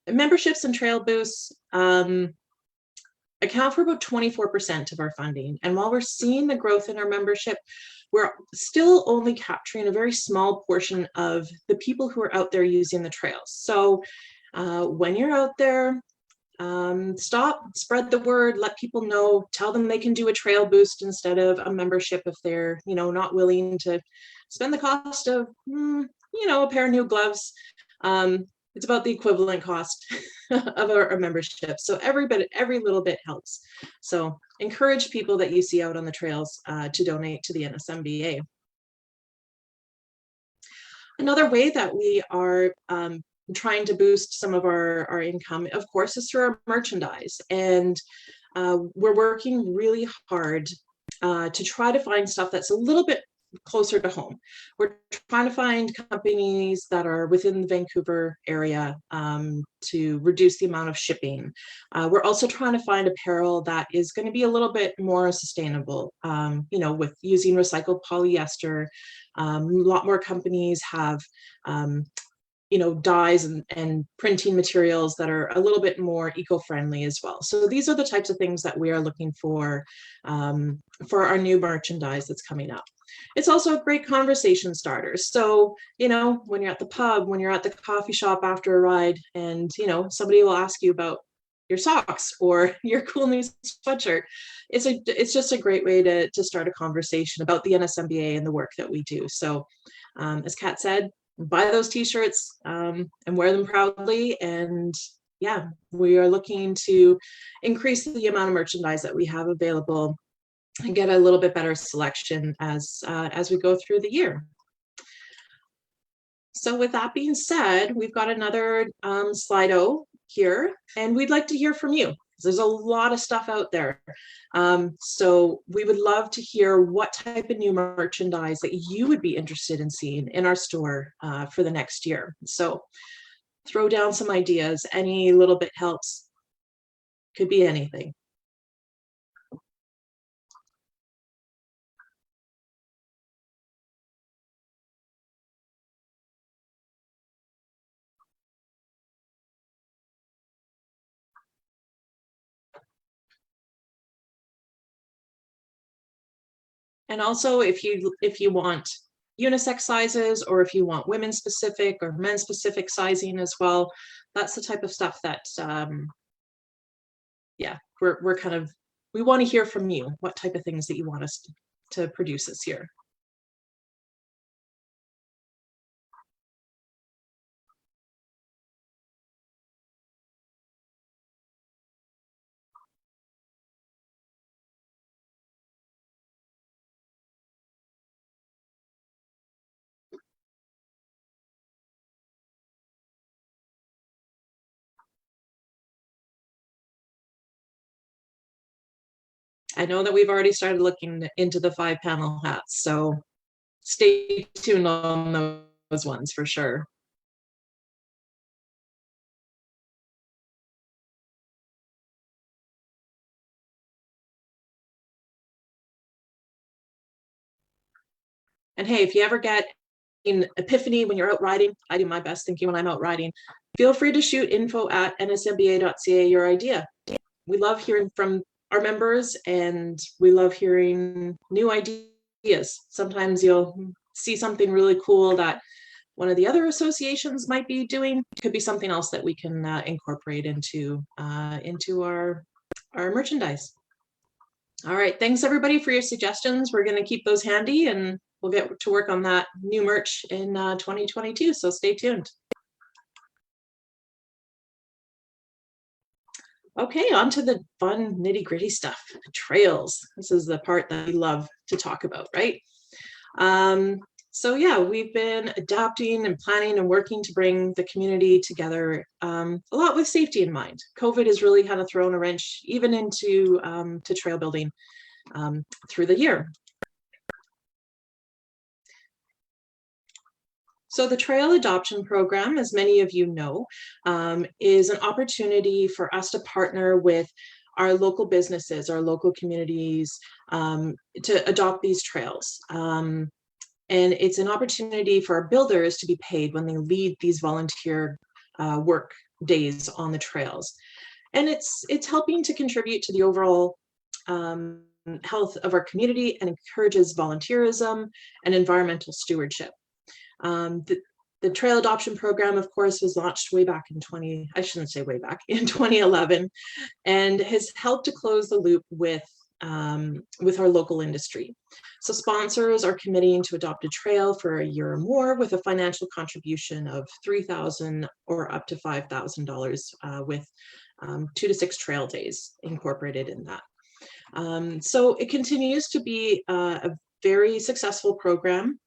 memberships and trail boosts account for about 24% of our funding. And while we're seeing the growth in our membership, we're still only capturing a very small portion of the people who are out there using the trails. So when you're out there, spread the word, let people know, tell them they can do a trail boost instead of a membership if they're, not willing to spend the cost of, a pair of new gloves. it's about the equivalent cost of our membership. So every little bit helps. So encourage people that you see out on the trails to donate to the NSMBA. Another way that we are trying to boost some of our income, of course, is through our merchandise. And we're working really hard to try to find stuff that's a little bit closer to home. We're trying to find companies that are within the Vancouver area to reduce the amount of shipping. We're also trying to find apparel that is going to be a little bit more sustainable, with using recycled polyester. A lot more companies have dyes and printing materials that are a little bit more eco-friendly as well. So these are the types of things that we are looking for our new merchandise that's coming up. It's also a great conversation starter. So, when you're at the pub, when you're at the coffee shop after a ride, and, somebody will ask you about your socks or your cool new sweatshirt, it's just a great way to start a conversation about the NSMBA and the work that we do. So, as Kat said, buy those t-shirts and wear them proudly. And yeah, we are looking to increase the amount of merchandise that we have available and get a little bit better selection as we go through the year. So with that being said, we've got another Slido here, and we'd like to hear from you. There's a lot of stuff out there. So we would love to hear what type of new merchandise that you would be interested in seeing in our store for the next year. So throw down some ideas. Any little bit helps. Could be anything. And also, if you want unisex sizes, or if you want women specific or men specific sizing as well, that's the type of stuff that we want to hear from you. What type of things that you want us to produce this year? I know that we've already started looking into the 5-panel hats, so stay tuned on those ones for sure. And hey, if you ever get an epiphany when you're out riding, I do my best thinking when I'm out riding, feel free to shoot info@nsmba.ca your idea. We love hearing from our members, and we love hearing new ideas. Sometimes you'll see something really cool that one of the other associations might be doing. It could be something else that we can incorporate into our merchandise. All right, thanks everybody for your suggestions. We're going to keep those handy, and we'll get to work on that new merch in 2022, so stay tuned. Okay, on to the fun nitty-gritty stuff, trails. This is the part that we love to talk about, right? So yeah, we've been adapting and planning and working to bring the community together, a lot with safety in mind. COVID has really kind of thrown a wrench even into to trail building through the year. So the Trail Adoption Program, as many of you know, is an opportunity for us to partner with our local businesses, our local communities, to adopt these trails. And it's an opportunity for our builders to be paid when they lead these volunteer work days on the trails. And it's helping to contribute to the overall health of our community, and encourages volunteerism and environmental stewardship. The Trail Adoption Program, of course, was launched way back in in 2011, and has helped to close the loop with with our local industry. So sponsors are committing to adopt a trail for a year or more with a financial contribution of $3,000 or up to $5,000 with 2 to 6 trail days incorporated in that. So it continues to be a very successful program.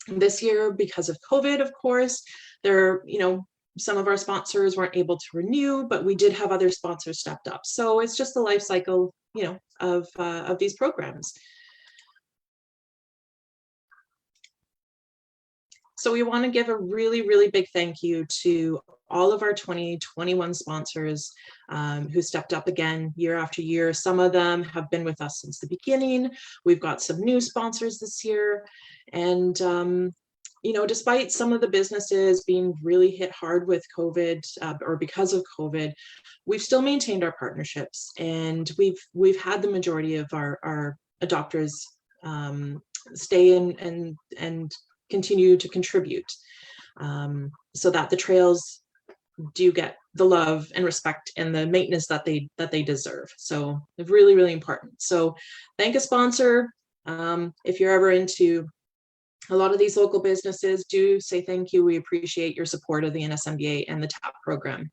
This year, because of COVID, of course, some of our sponsors weren't able to renew, but we did have other sponsors stepped up. So it's just the life cycle, of these programs. So we want to give a really, really big thank you to all of our 2021 sponsors who stepped up again year after year. Some of them have been with us since the beginning. We've got some new sponsors this year. And, despite some of the businesses being really hit hard with COVID or because of COVID, we've still maintained our partnerships, and we've had the majority of our adopters stay in and continue to contribute so that the trails do get the love and respect and the maintenance that they deserve. So it's really, really important. So thank a sponsor. If you're ever into a lot of these local businesses, do say thank you. We appreciate your support of the NSMBA and the TAP program.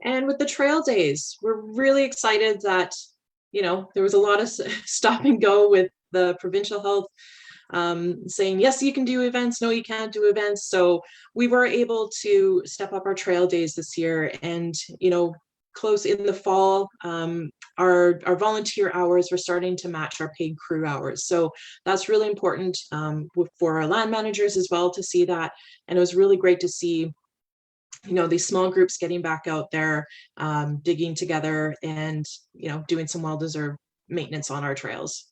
And with the trail days, we're really excited that, there was a lot of stop and go with the provincial health saying, yes, you can do events, no, you can't do events. So we were able to step up our trail days this year, and, close in the fall, our volunteer hours were starting to match our paid crew hours. So that's really important for our land managers as well to see that. And it was really great to see these small groups getting back out there, digging together and, doing some well-deserved maintenance on our trails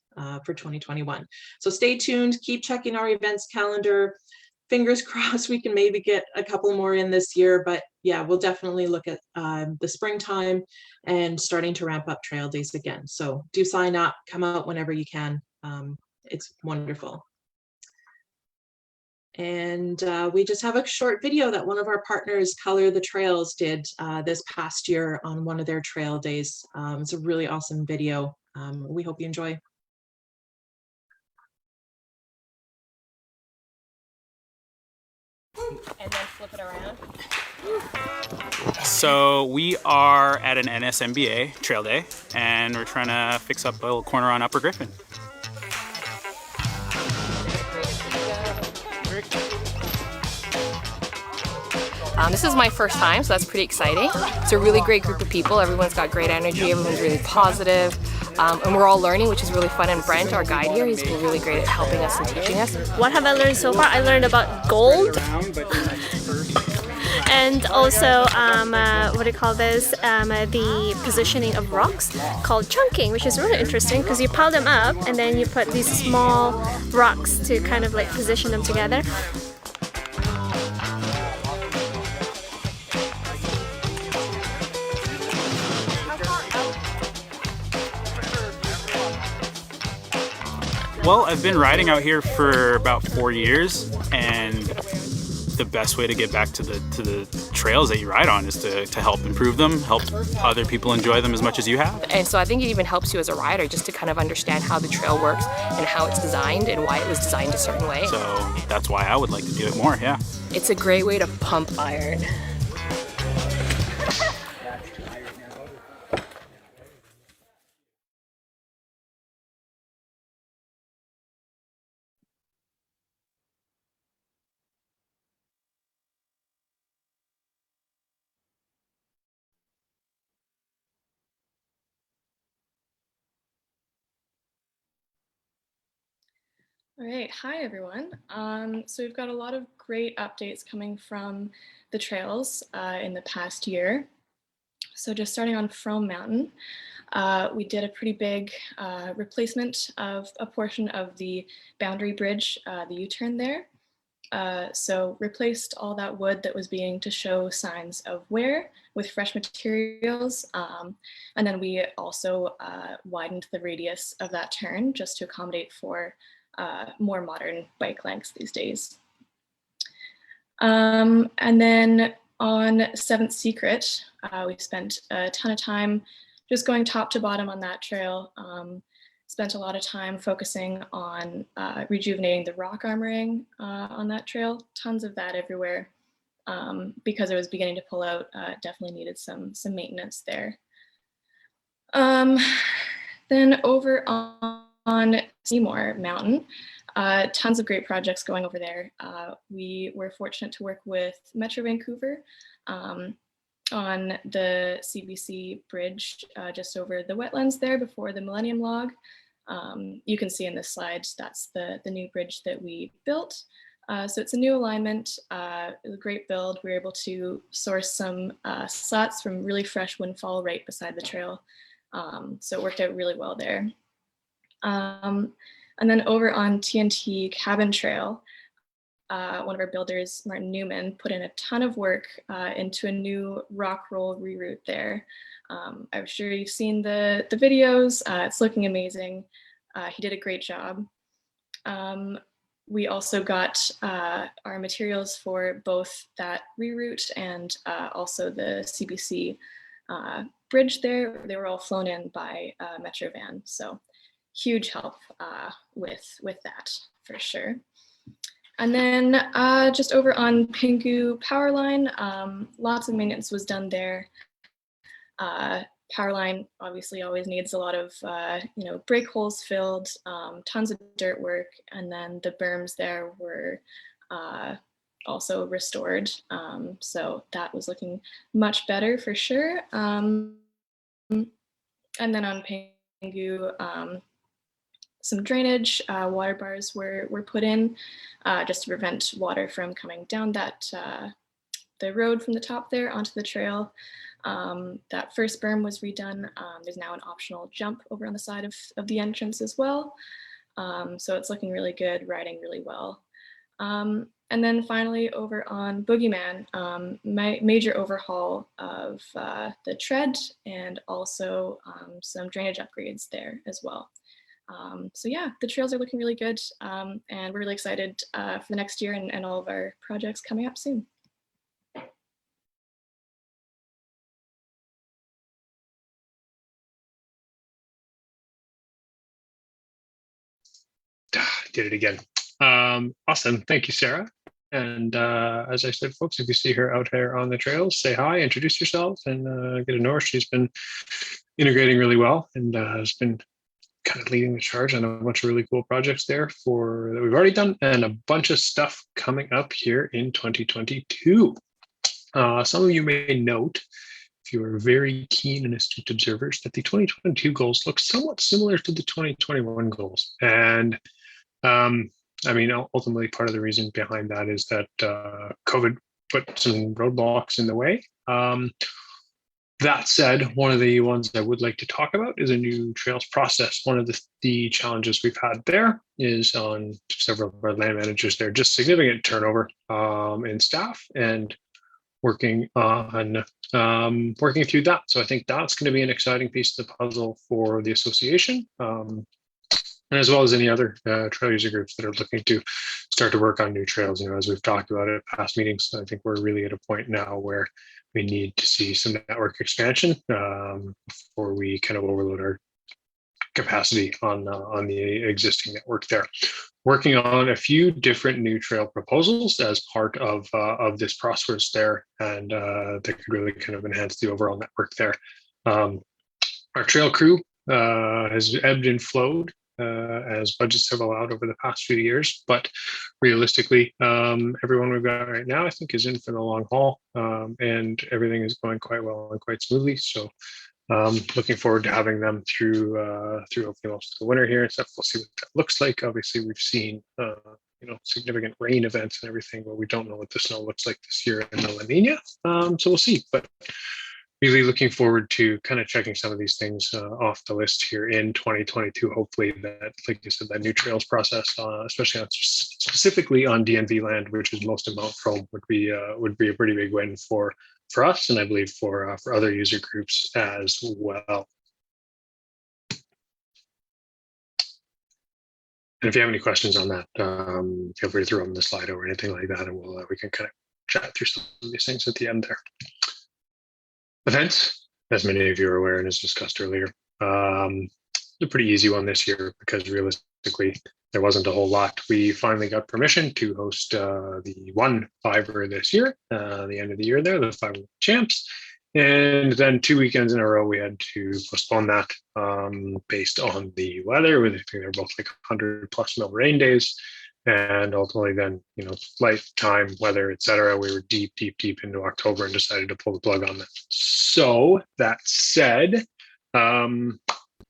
for 2021. So stay tuned, keep checking our events calendar. Fingers crossed we can maybe get a couple more in this year, but yeah, we'll definitely look at the springtime and starting to ramp up trail days again. So do sign up, come out whenever you can. It's wonderful. And we just have a short video that one of our partners, Color the Trails, did this past year on one of their trail days. It's a really awesome video. We hope you enjoy. And then flip it around. So we are at an NSMBA trail day, and we're trying to fix up a little corner on Upper Griffin. This is my first time, so that's pretty exciting. It's a really great group of people. Everyone's got great energy, everyone's really positive, and we're all learning, which is really fun. And Brent, our guide here, he's been really great at helping us and teaching us. What have I learned so far? I learned about gold. And also, what do you call this? The positioning of rocks called chunking, which is really interesting because you pile them up and then you put these small rocks to kind of like position them together. Well, I've been riding out here for about 4 years, and the best way to get back to the trails that you ride on is to help improve them, help other people enjoy them as much as you have. And so I think it even helps you as a rider just to kind of understand how the trail works and how it's designed and why it was designed a certain way. So that's why I would like to do it more, yeah. It's a great way to pump iron. All right, hi everyone. So we've got a lot of great updates coming from the trails in the past year. So just starting on Frome Mountain, we did a pretty big replacement of a portion of the boundary bridge, the U-turn there. So replaced all that wood that was beginning to show signs of wear with fresh materials. And then we also widened the radius of that turn just to accommodate for more modern bike lengths these days. And then On Seventh Secret, we spent a ton of time just going top to bottom on that trail. Spent a lot of time focusing on rejuvenating the rock armoring on that trail. Tons of that everywhere because it was beginning to pull out. Definitely needed some maintenance there. Then over on Seymour Mountain, tons of great projects going over there. We were fortunate to work with Metro Vancouver on the CBC bridge just over the wetlands there before the Millennium Log. You can see in this slide, that's the new bridge that we built. So it's a new alignment, a great build. We were able to source some slats from really fresh windfall right beside the trail. So it worked out really well there. And then over on TNT Cabin Trail, one of our builders, Martin Newman, put in a ton of work into a new rock roll reroute there. I'm sure you've seen the videos. It's looking amazing. He did a great job. We also got our materials for both that reroute and also the CBC bridge there. They were all flown in by Metro Van. So huge help with that for sure. And then just over on Pingu Power Line, lots of maintenance was done there. Power line obviously always needs a lot of break holes filled, tons of dirt work, and then the berms there were also restored. So that was looking much better for sure. And then on Pingu, some drainage, water bars were put in just to prevent water from coming down the road from the top there onto the trail. That first berm was redone. There's now an optional jump over on the side of the entrance as well. So it's looking really good, riding really well. And then finally over on Boogeyman, major overhaul of the tread and also some drainage upgrades there as well. So yeah, the trails are looking really good, and we're really excited for the next year and all of our projects coming up soon. Did it again. Awesome. Thank you, Sarah. And as I said, folks, if you see her out here on the trails, say hi, introduce yourself, and get to know her. She's been integrating really well and has been kind of leading the charge on a bunch of really cool projects there that we've already done, and a bunch of stuff coming up here in 2022. Some of you may note, if you are very keen and astute observers, that the 2022 goals look somewhat similar to the 2021 goals. And I mean, ultimately, part of the reason behind that is that COVID put some roadblocks in the way. That said, one of the ones I would like to talk about is a new trails process. One of the challenges we've had there is on several of our land managers there, just significant turnover in staff and working through that. So I think that's going to be an exciting piece of the puzzle for the association. And as well as any other trail user groups that are looking to start to work on new trails. As we've talked about at past meetings, I think we're really at a point now where we need to see some network expansion before we kind of overload our capacity on the existing network there. Working on a few different new trail proposals as part of this process there, and that could really kind of enhance the overall network there. Our trail crew has ebbed and flowed as budgets have allowed over the past few years. But realistically, everyone we've got right now, I think, is in for the long haul, and everything is going quite well and quite smoothly. So looking forward to having them through hopefully most of the winter here and stuff. We'll see what that looks like. Obviously, we've seen significant rain events and everything, but we don't know what the snow looks like this year in the La Nina. So we'll see. But really looking forward to kind of checking some of these things off the list here in 2022. Hopefully that, like you said, that new trails process, especially specifically on DNV land, which is most of Mount Frome, would be a pretty big win for us, and I believe for other user groups as well. And if you have any questions on that, feel free to throw them the slide or anything like that, and we can kind of chat through some of these things at the end there. Events, as many of you are aware and as discussed earlier, a pretty easy one this year because realistically there wasn't a whole lot. We finally got permission to host the one Fiver this year, the end of the year there, the Fiver Champs. And then 2 weekends in a row, we had to postpone that based on the weather. I think they're both like 100+ mil rain days. And ultimately then, light time, weather, etc. We were deep into October and decided to pull the plug on that. So that said,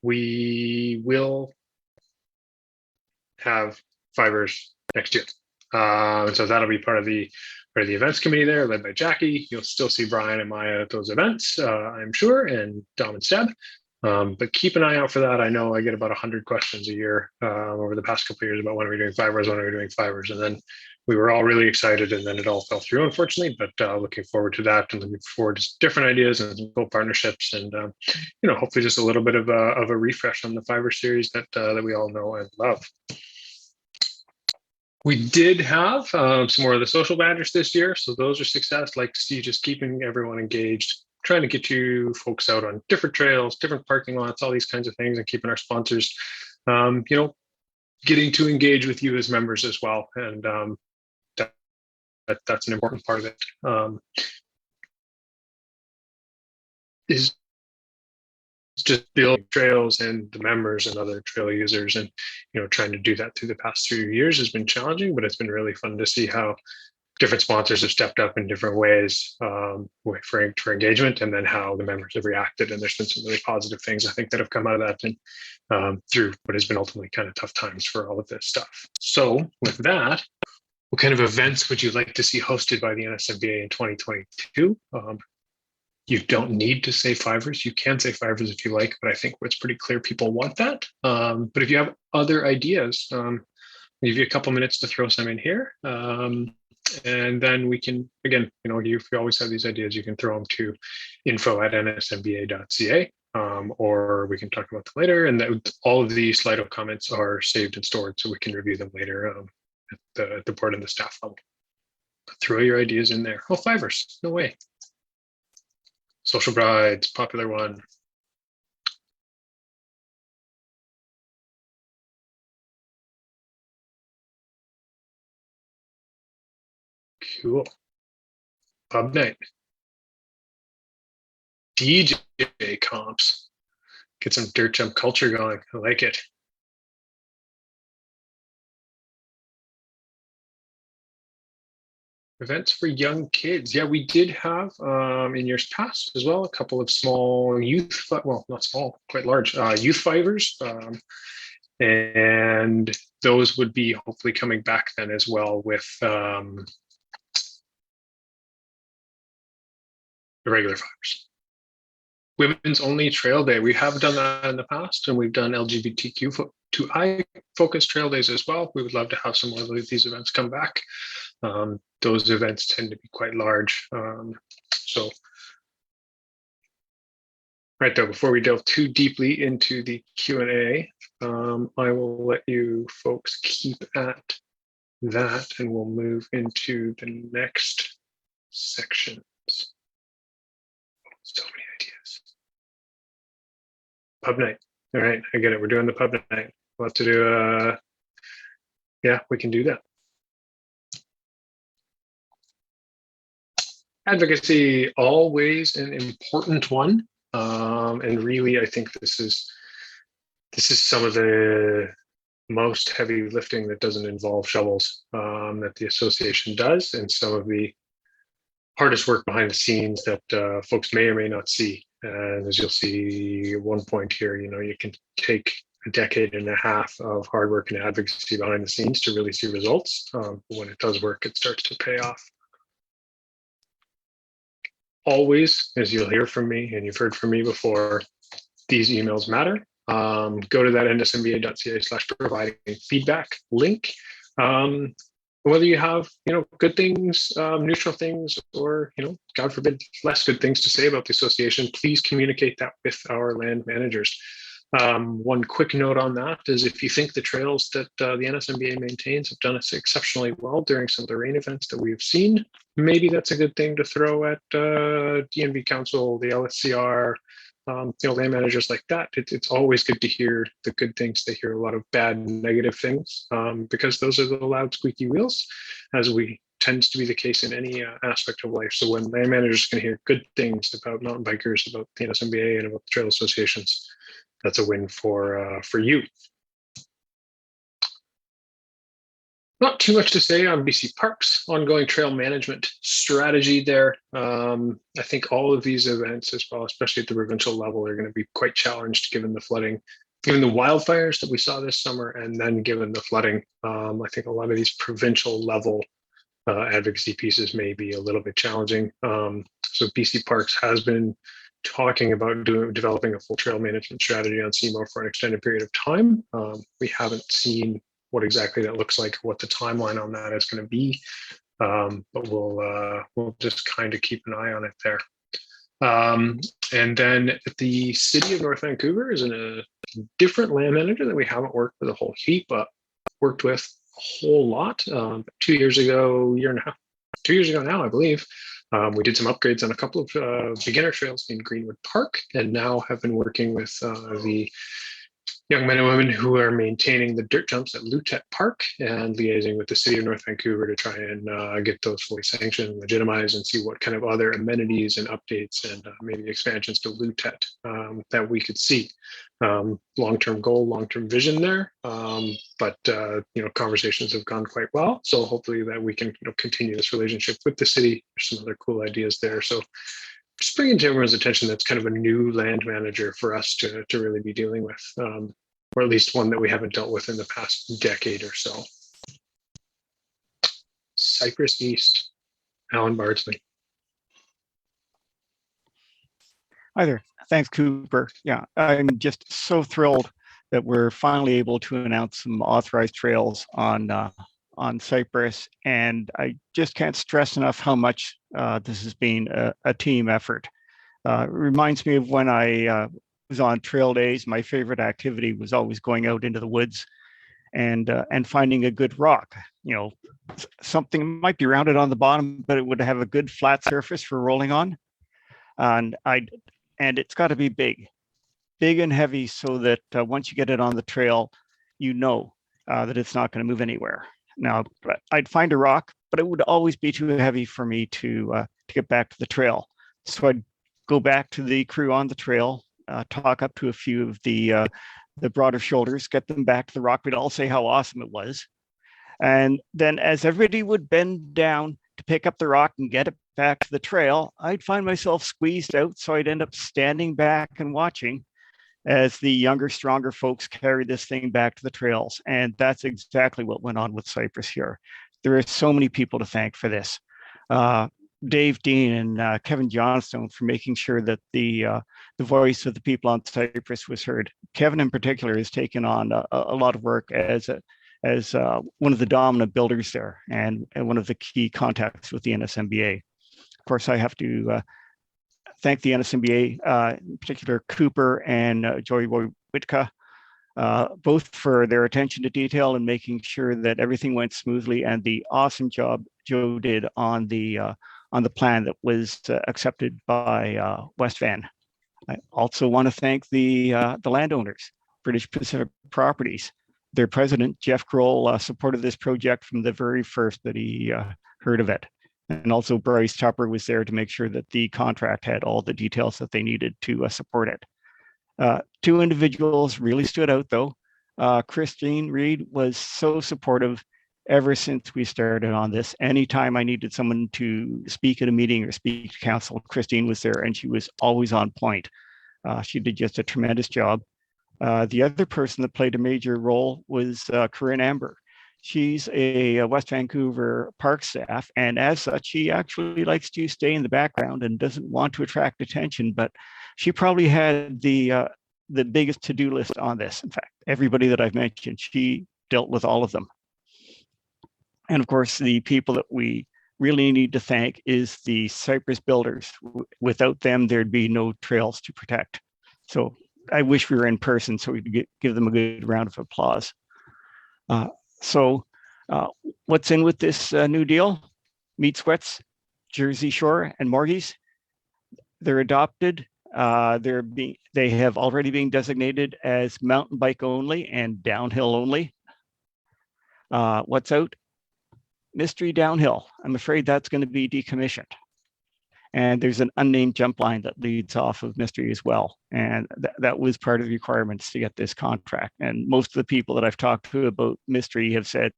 we will have Fivers next year. And so that'll be part of the events committee there, led by Jackie. You'll still see Brian and Maya at those events, I'm sure, and Dom and Seb. But keep an eye out for that. I know I get about 100 questions a year over the past couple of years about when are we doing Fivers, and then we were all really excited, and then it all fell through, unfortunately. But looking forward to that, and looking forward to different ideas and some cool partnerships, and hopefully just a little bit of a refresh on the Fiver series that we all know and love. We did have some more of the social badgers this year, so those are success. Like to see just keeping everyone engaged, trying to get you folks out on different trails, different parking lots, all these kinds of things, and keeping our sponsors, getting to engage with you as members as well. And that's an important part of it. Is just building trails and the members and other trail users, and trying to do that through the past 3 years has been challenging, but it's been really fun to see how different sponsors have stepped up in different ways for engagement, and then how the members have reacted. And there's been some really positive things, I think, that have come out of that, and through what has been ultimately kind of tough times for all of this stuff. So with that, what kind of events would you like to see hosted by the NSMBA in 2022? You don't need to say Fivers. You can say Fivers if you like, but I think it's pretty clear people want that. But if you have other ideas, I'll give you a couple minutes to throw some in here. And then we can, again, if you always have these ideas, you can throw them to info@nsmba.ca, or we can talk about them later. And that all of the Slido comments are saved and stored, so we can review them later at the board and the staff level. But throw your ideas in there. Oh, Fivers, no way. Social Brides, popular one. Cool. Pub night. DJ comps. Get some dirt jump culture going. I like it. Events for young kids. Yeah, we did have in years past as well a couple of small youth, well, not small, quite large youth Fivers, and those would be hopefully coming back then as well with the regular Fivers. Women's only trail day. We have done that in the past, and we've done LGBTQ2I focused trail days as well. We would love to have some more of these events come back. Those events tend to be quite large. So right though, before we delve too deeply into the Q&A, I will let you folks keep at that, and we'll move into the next sections. So many ideas. Pub night. All right, I get it. We're doing the pub night. We'll have to do, yeah, we can do that. Advocacy, always an important one, and really, I think this is some of the most heavy lifting that doesn't involve shovels that the association does, and some of the hardest work behind the scenes that folks may or may not see. And as you'll see at one point here, you can take a decade and a half of hard work and advocacy behind the scenes to really see results. But when it does work, it starts to pay off. Always, as you'll hear from me, and you've heard from me before, these emails matter. Go to that nsmba.ca/providing feedback link. Whether you have, good things, neutral things, or, God forbid, less good things to say about the association, please communicate that with our land managers. One quick note on that is, if you think the trails that the NSMBA maintains have done us exceptionally well during some of the rain events that we've seen, maybe that's a good thing to throw at DNB Council, the LSCR, land managers like that. It's always good to hear the good things. They hear a lot of bad, negative things, because those are the loud, squeaky wheels, as we tends to be the case in any aspect of life. So when land managers can hear good things about mountain bikers, about the Nsmba, and about the trail associations, that's a win for you. Not too much to say on BC Parks ongoing trail management strategy there. I think all of these events as well, especially at the provincial level, are going to be quite challenged given the flooding, given the wildfires that we saw this summer, and then given the flooding. I think a lot of these provincial level advocacy pieces may be a little bit challenging. So BC Parks has been talking about developing a full trail management strategy on Nsmba for an extended period of time. We haven't seen what exactly that looks like, what the timeline on that is going to be, but we'll just kind of keep an eye on it there. And then the city of North Vancouver is in a different land manager that we haven't worked with a whole heap, but worked with a whole lot. 2 years ago, year and a half, 2 years ago now, I believe, we did some upgrades on a couple of beginner trails in Greenwood Park, and now have been working with the young men and women who are maintaining the dirt jumps at Lutet Park and liaising with the city of North Vancouver to try and get those fully sanctioned, legitimized, and see what kind of other amenities and updates and maybe expansions to Lutet that we could see. Long-term goal, long-term vision there, but conversations have gone quite well. So hopefully that we can continue this relationship with the city. There's some other cool ideas there. So just bringing to everyone's attention, that's kind of a new land manager for us to really be dealing with, or at least one that we haven't dealt with in the past decade or so. Cypress East, Alan Bardsley. Hi there. Thanks, Cooper. Yeah, I'm just so thrilled that we're finally able to announce some authorized trails on Cypress, and I just can't stress enough how much this has been a team effort. It reminds me of when I was on trail days. My favorite activity was always going out into the woods and finding a good rock. Something might be rounded on the bottom, but it would have a good flat surface for rolling on, and it's got to be big and heavy, so that once you get it on the trail, that it's not going to move anywhere. Now, I'd find a rock, but it would always be too heavy for me to get back to the trail. So I'd go back to the crew on the trail, talk up to a few of the broader shoulders, get them back to the rock. We'd all say how awesome it was. And then as everybody would bend down to pick up the rock and get it back to the trail, I'd find myself squeezed out. So I'd end up standing back and watching as the younger, stronger folks carry this thing back to the trails. And that's exactly what went on with Cypress here. There are so many people to thank for this. Dave Dean and Kevin Johnstone for making sure that the voice of the people on Cypress was heard. Kevin in particular has taken on a lot of work as one of the dominant builders there, and one of the key contacts with the Nsmba. Of course, I have to thank the Nsmba, in particular Cooper and Joey Witka, both for their attention to detail and making sure that everything went smoothly, and the awesome job Joe did on the plan that was accepted by West Van. I also want to thank the landowners, British Pacific Properties. Their president, Jeff Kroll, supported this project from the very first that he heard of it. And also Bryce Tupper was there to make sure that the contract had all the details that they needed to support it. Two individuals really stood out though. Christine Reed was so supportive ever since we started on this. Anytime I needed someone to speak at a meeting or speak to council, Christine was there, and she was always on point. She did just a tremendous job. The other person that played a major role was Corinne Amber. She's a West Vancouver park staff, and as such, she actually likes to stay in the background and doesn't want to attract attention, but she probably had the biggest to-do list on this. In fact, everybody that I've mentioned, she dealt with all of them. And of course, the people that we really need to thank is the Cypress builders. Without them, there'd be no trails to protect. So I wish we were in person so we could give them a good round of applause. So what's in with this new deal? Meat sweats, Jersey Shore and Morgies. They're adopted. They have already been designated as mountain bike only and downhill only. What's out? Mystery Downhill. I'm afraid that's going to be decommissioned. And there's an unnamed jump line that leads off of Mystery as well. And that was part of the requirements to get this contract. And most of the people that I've talked to about Mystery have said,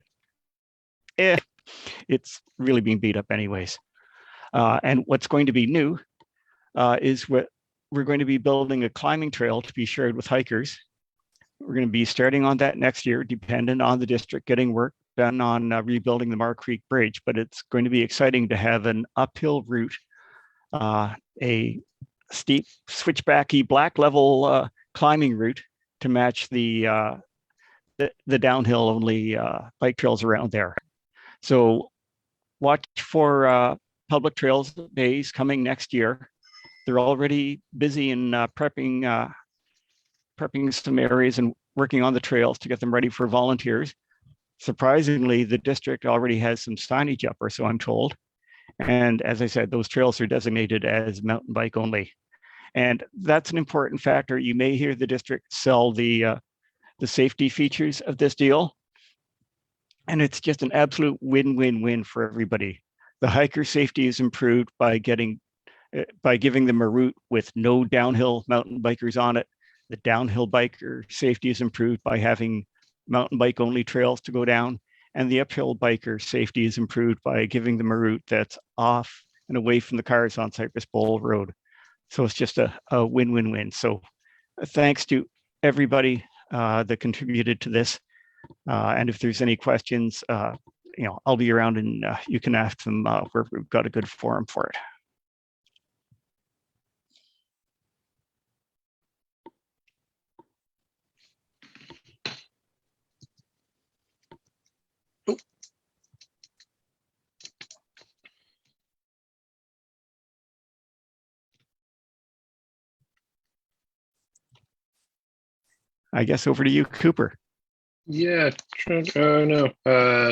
it's really being beat up anyways. And what's going to be new is we're going to be building a climbing trail to be shared with hikers. We're going to be starting on that next year, dependent on the district getting work done on rebuilding the Mar Creek Bridge. But it's going to be exciting to have an uphill route, a steep switchbacky black level climbing route to match the downhill only bike trails around there. So watch for public trails days coming next year. They're already busy in prepping some areas and working on the trails to get them ready for volunteers. Surprisingly, the district already has some signage up, or so I'm told. And as I said, those trails are designated as mountain bike only. And that's an important factor. You may hear the district sell the safety features of this deal. And it's just an absolute win-win-win for everybody. The hiker safety is improved by giving them a route with no downhill mountain bikers on it. The downhill biker safety is improved by having mountain bike only trails to go down. And the uphill biker safety is improved by giving them a route that's off and away from the cars on Cypress Bowl Road. So it's just a win-win-win. So thanks to everybody that contributed to this. And if there's any questions, I'll be around and you can ask them where we've got a good forum for it. I guess over to you, Cooper. Yeah, no.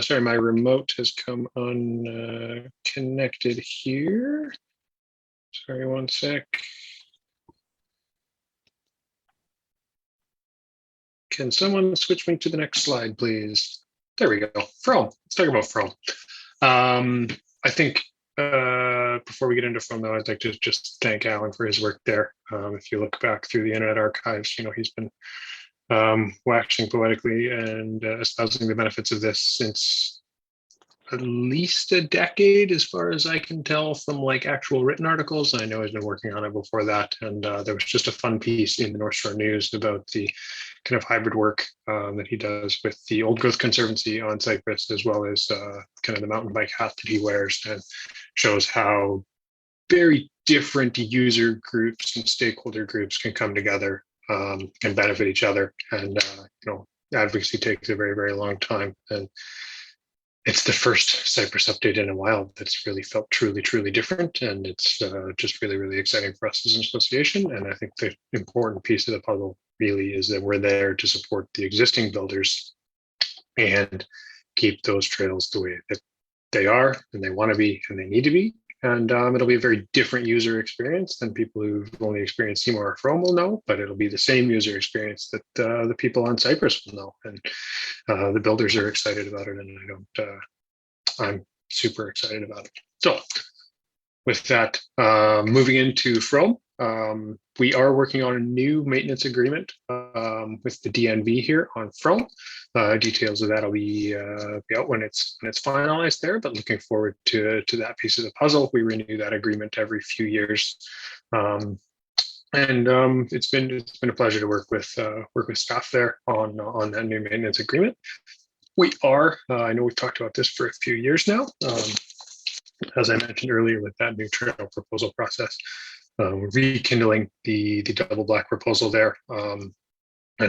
Sorry, my remote has come unconnected here. Sorry, one sec. Can someone switch me to the next slide, please? There we go. From. Let's talk about From. I think before we get into From, though, I'd like to just thank Alan for his work there. If you look back through the Internet Archives, he's been waxing poetically and espousing the benefits of this since at least a decade, as far as I can tell from actual written articles. I know he's been working on it before that, and there was just a fun piece in the North Shore News about the kind of hybrid work that he does with the Old Growth Conservancy on Cypress, as well as kind of the mountain bike hat that he wears, and shows how very different user groups and stakeholder groups can come together and benefit each other. And advocacy takes a very, very long time, and it's the first Cypress update in a while that's really felt truly, truly different, and it's just really, really exciting for us as an association. And I think the important piece of the puzzle really is that we're there to support the existing builders and keep those trails the way that they are and they want to be and they need to be. And it'll be a very different user experience than people who've only experienced Seymour or Frome will know, but it'll be the same user experience that the people on Cypress will know. And the builders are excited about it, and I'm super excited about it. So with that, moving into Frome, we are working on a new maintenance agreement with the DNV here on Frome. Details of that will be out when it's finalized there, but looking forward to that piece of the puzzle. We renew that agreement every few years, and it's been a pleasure to work with staff there on that new maintenance agreement. We are I know we've talked about this for a few years now. As I mentioned earlier, with that new trail proposal process, rekindling the double black proposal there, and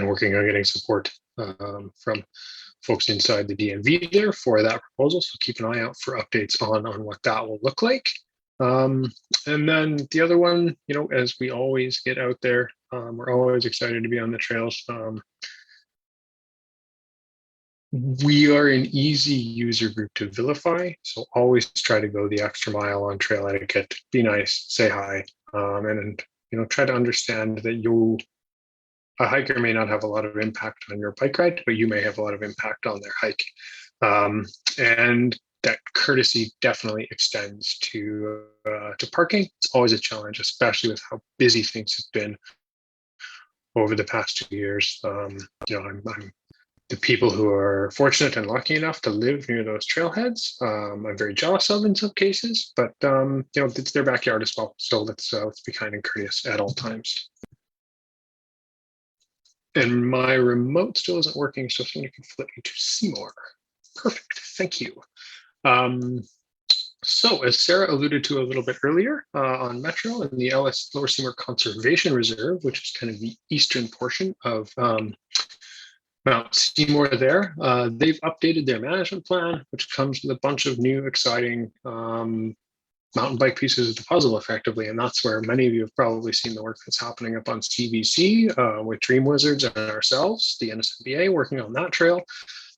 working on getting support from folks inside the DNV there for that proposal. So keep an eye out for updates on what that will look like. And then the other one, as we always get out there, we're always excited to be on the trails. We are an easy user group to vilify, so always try to go the extra mile on trail etiquette. Be nice, say hi, and try to understand that a hiker may not have a lot of impact on your bike ride, but you may have a lot of impact on their hike. And that courtesy definitely extends to parking. It's always a challenge, especially with how busy things have been over the past 2 years. I'm the people who are fortunate and lucky enough to live near those trailheads. I'm very jealous of in some cases, but it's their backyard as well. So let's be kind and courteous at all times. And my remote still isn't working, so if somebody can flip me to Seymour. Perfect, thank you. So as Sarah alluded to a little bit earlier on Metro and the LS Lower Seymour Conservation Reserve, which is kind of the eastern portion of Mount Seymour there, they've updated their management plan, which comes with a bunch of new exciting mountain bike pieces of the puzzle effectively. And that's where many of you have probably seen the work that's happening up on CBC with Dream Wizards and ourselves, the Nsmba, working on that trail.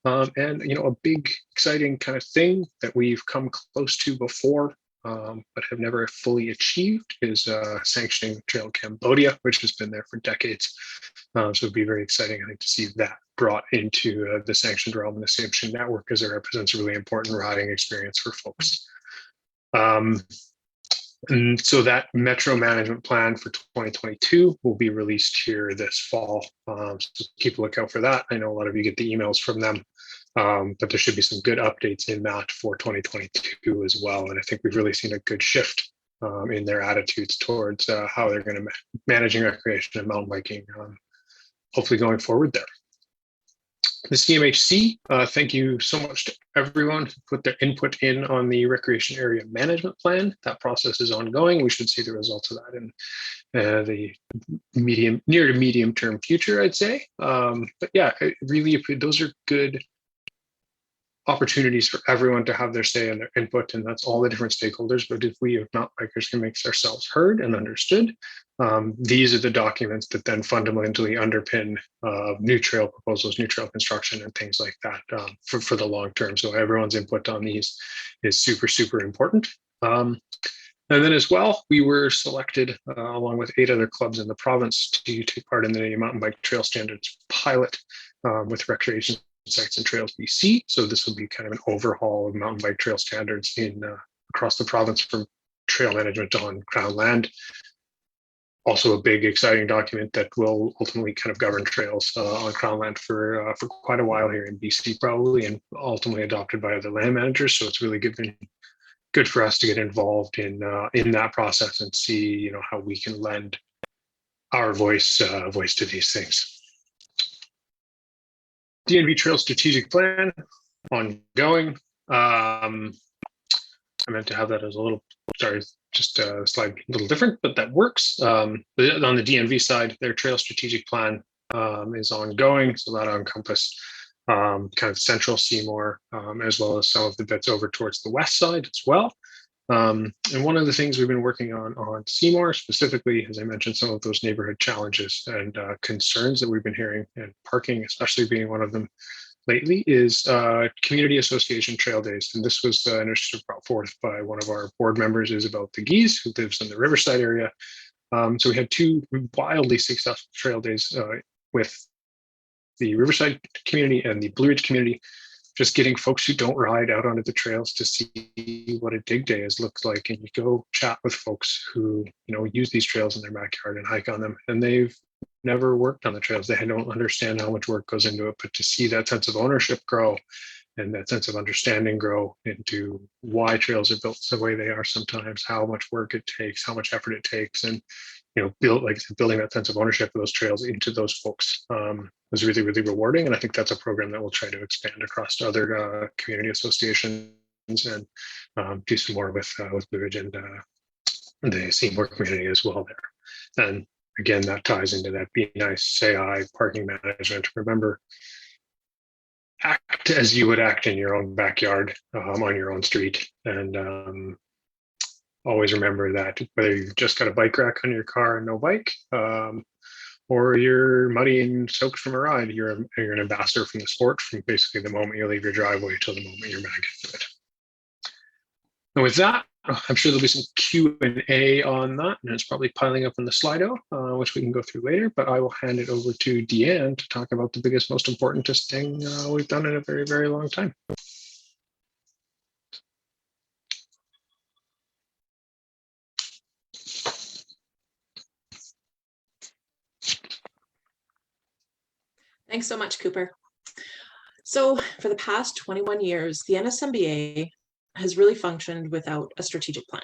And a big exciting kind of thing that we've come close to before, but have never fully achieved is sanctioning Trail Cambodia, which has been there for decades. So it'd be very exciting, I think, to see that brought into the sanctioned realm and the sanctioned network, as it represents a really important riding experience for folks. And so that Metro management plan for 2022 will be released here this fall. So keep a lookout for that. I know a lot of you get the emails from them, but there should be some good updates in that for 2022 as well. And I think we've really seen a good shift in their attitudes towards how they're going to managing recreation and mountain biking, hopefully going forward there. The CMHC, thank you so much to everyone who put their input in on the recreation area management plan. That process is ongoing. We should see the results of that in the near to medium term future, I'd say. But yeah, really, those are good opportunities for everyone to have their say and their input, and that's all the different stakeholders. But if we, as mountain bikers, can make ourselves heard and understood, these are the documents that then fundamentally underpin new trail proposals, new trail construction, and things like that for the long term. So everyone's input on these is super, super important. And then as well, we were selected along with 8 other clubs in the province to take part in the Mountain Bike Trail Standards pilot with Recreation Sites and Trails BC. So this will be kind of an overhaul of mountain bike trail standards across the province from trail management on Crown land. Also a big exciting document that will ultimately kind of govern trails on Crown land for quite a while here in BC probably, and ultimately adopted by other land managers. So it's really good for us to get involved in that process and see how we can lend our voice to these things. DNV Trail Strategic Plan, ongoing. I meant to have that as a little, sorry, just a slide a little different, but that works. On the DNV side, their Trail Strategic Plan is ongoing, so that'll encompass kind of central Seymour, as well as some of the bits over towards the west side as well. And one of the things we've been working on Seymour specifically, as I mentioned, some of those neighborhood challenges and concerns that we've been hearing, and parking especially being one of them lately, is community association trail days. And this was an initiative brought forth by one of our board members, Isabel DeGeese, who lives in the Riverside area. So we had 2 wildly successful trail days with the Riverside community and the Blue Ridge community, just getting folks who don't ride out onto the trails to see what a dig day looks like. And you go chat with folks who use these trails in their backyard and hike on them, and they've never worked on the trails. They don't understand how much work goes into it, but to see that sense of ownership grow and that sense of understanding grow into why trails are built the way they are sometimes, how much work it takes, how much effort it takes, and building that sense of ownership of those trails into those folks was really, really rewarding. And I think that's a program that we'll try to expand across to other community associations and do some more with Blue Ridge and the Seymour community as well there. And again, that ties into that be nice, say hi, parking management. Remember, act as you would act in your own backyard, on your own street. And always remember that whether you've just got a bike rack on your car and no bike, or you're muddy and soaked from a ride, you're an ambassador from the sport from basically the moment you leave your driveway till the moment you're back into it. And with that, I'm sure there'll be some Q&A on that, and it's probably piling up in the Slido, which we can go through later, but I will hand it over to Deanne to talk about the biggest, most importantest thing we've done in a very, very long time. Thanks so much, Cooper. So for the past 21 years, the Nsmba has really functioned without a strategic plan.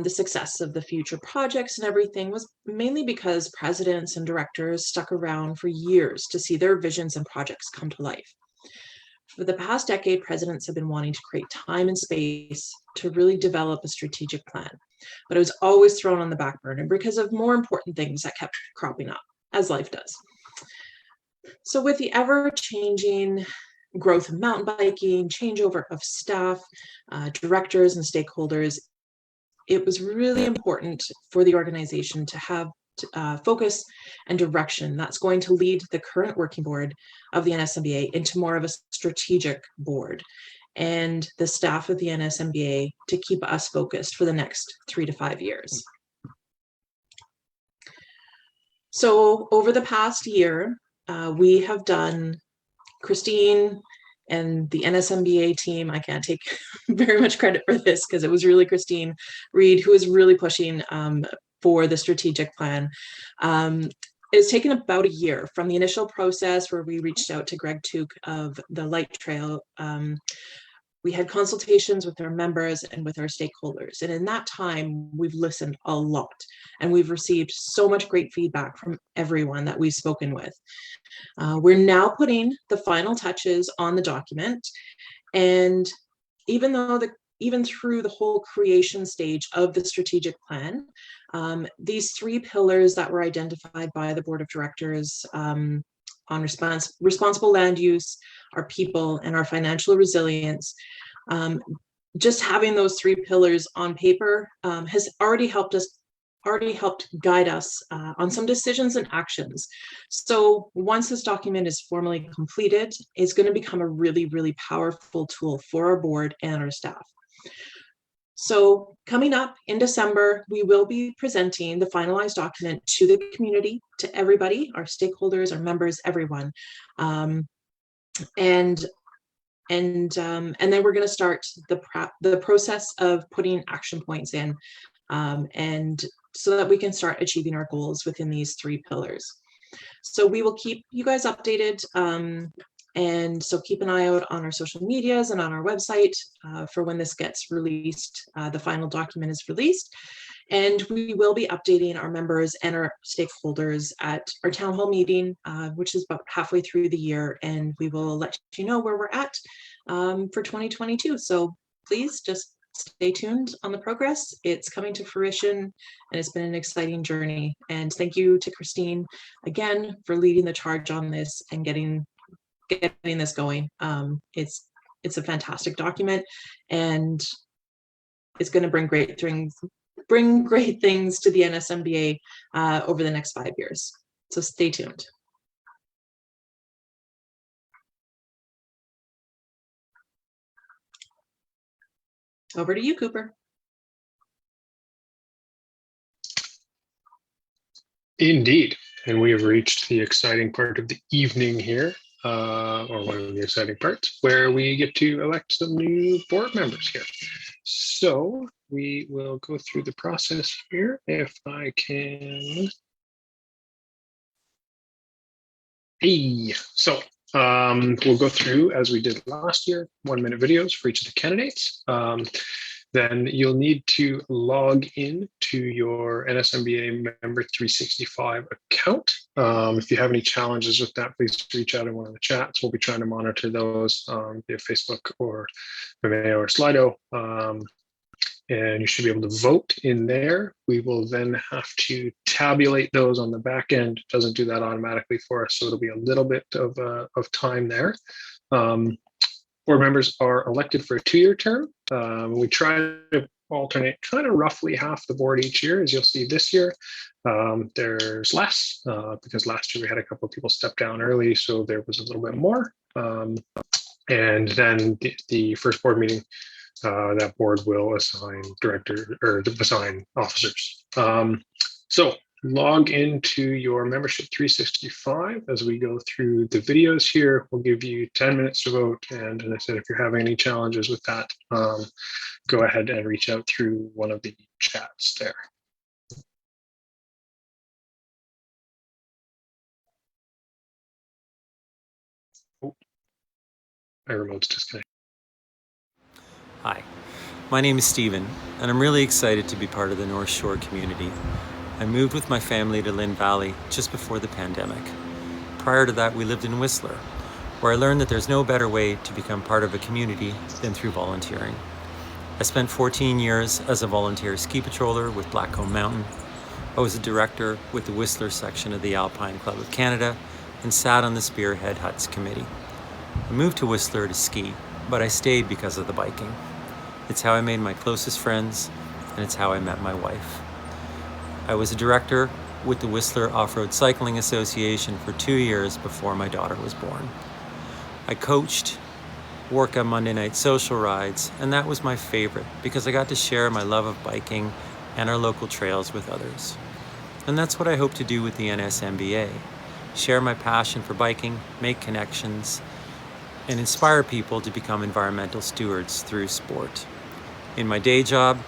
The success of the future projects and everything was mainly because presidents and directors stuck around for years to see their visions and projects come to life. For the past decade, presidents have been wanting to create time and space to really develop a strategic plan, but it was always thrown on the back burner because of more important things that kept cropping up, as life does. So with the ever-changing growth of mountain biking, changeover of staff, directors and stakeholders, it was really important for the organization to have focus and direction that's going to lead the current working board of the Nsmba into more of a strategic board, and the staff of the Nsmba to keep us focused for the next 3 to 5 years. So over the past year, we have done, Christine and the Nsmba team, I can't take very much credit for this because it was really Christine Reed who was really pushing for the strategic plan. It's taken about a year from the initial process where we reached out to Greg Took of the Light Trail. We had consultations with our members and with our stakeholders. And in that time, we've listened a lot and we've received so much great feedback from everyone that we've spoken with. We're now putting the final touches on the document. And even through the whole creation stage of the strategic plan, these 3 pillars that were identified by the board of directors on responsible land use, our people, and our financial resilience, just having those 3 pillars on paper has already helped guide us on some decisions and actions. So once this document is formally completed, it's going to become a really, really powerful tool for our board and our staff. So coming up in December, we will be presenting the finalized document to the community, to everybody, our stakeholders, our members, everyone. And then we're going to start the process of putting action points in, and so that we can start achieving our goals within these 3 pillars. So we will keep you guys updated. And so keep an eye out on our social medias and on our website for when this gets released, the final document is released. And we will be updating our members and our stakeholders at our town hall meeting, which is about halfway through the year. And we will let you know where we're at for 2022. So please just stay tuned on the progress. It's coming to fruition and it's been an exciting journey. And thank you to Christine again for leading the charge on this and getting this going. It's a fantastic document and it's going to bring great things to the Nsmba over the next 5 years. So stay tuned. Over to you, Cooper. Indeed. And we have reached the exciting part of the evening here, or one of the exciting parts, where we get to elect some new board members here. So we will go through the process here. If I can. Hey, so we'll go through, as we did last year, 1-minute videos for each of the candidates. Then you'll need to log in to your Nsmba Member 365 account. If you have any challenges with that, please reach out in one of the chats. We'll be trying to monitor those via Facebook or Vimeo or Slido. And you should be able to vote in there. We will then have to tabulate those on the back end. It doesn't do that automatically for us, so it'll be a little bit of time there. Board members are elected for a 2-year term. We try to alternate kind of roughly half the board each year. As you'll see this year, there's less because last year we had a couple of people step down early, so there was a little bit more. And then the first board meeting, that board will assign director or assign officers. So log into your membership 365 as we go through the videos here. We'll give you 10 minutes to vote. And as I said, if you're having any challenges with that, go ahead and reach out through one of the chats there. Oh, my remote's disconnected. Hi, my name is Stephen, and I'm really excited to be part of the North Shore community. I moved with my family to Lynn Valley just before the pandemic. Prior to that, we lived in Whistler, where I learned that there's no better way to become part of a community than through volunteering. I spent 14 years as a volunteer ski patroller with Blackcomb Mountain. I was a director with the Whistler section of the Alpine Club of Canada and sat on the Spearhead Huts Committee. I moved to Whistler to ski, but I stayed because of the biking. It's how I made my closest friends, and it's how I met my wife. I was a director with the Whistler Off-Road Cycling Association for 2 years before my daughter was born. I coached Orca Monday night social rides, and that was my favorite because I got to share my love of biking and our local trails with others. And that's what I hope to do with the NSMBA. Share my passion for biking, make connections, and inspire people to become environmental stewards through sport. In my day job,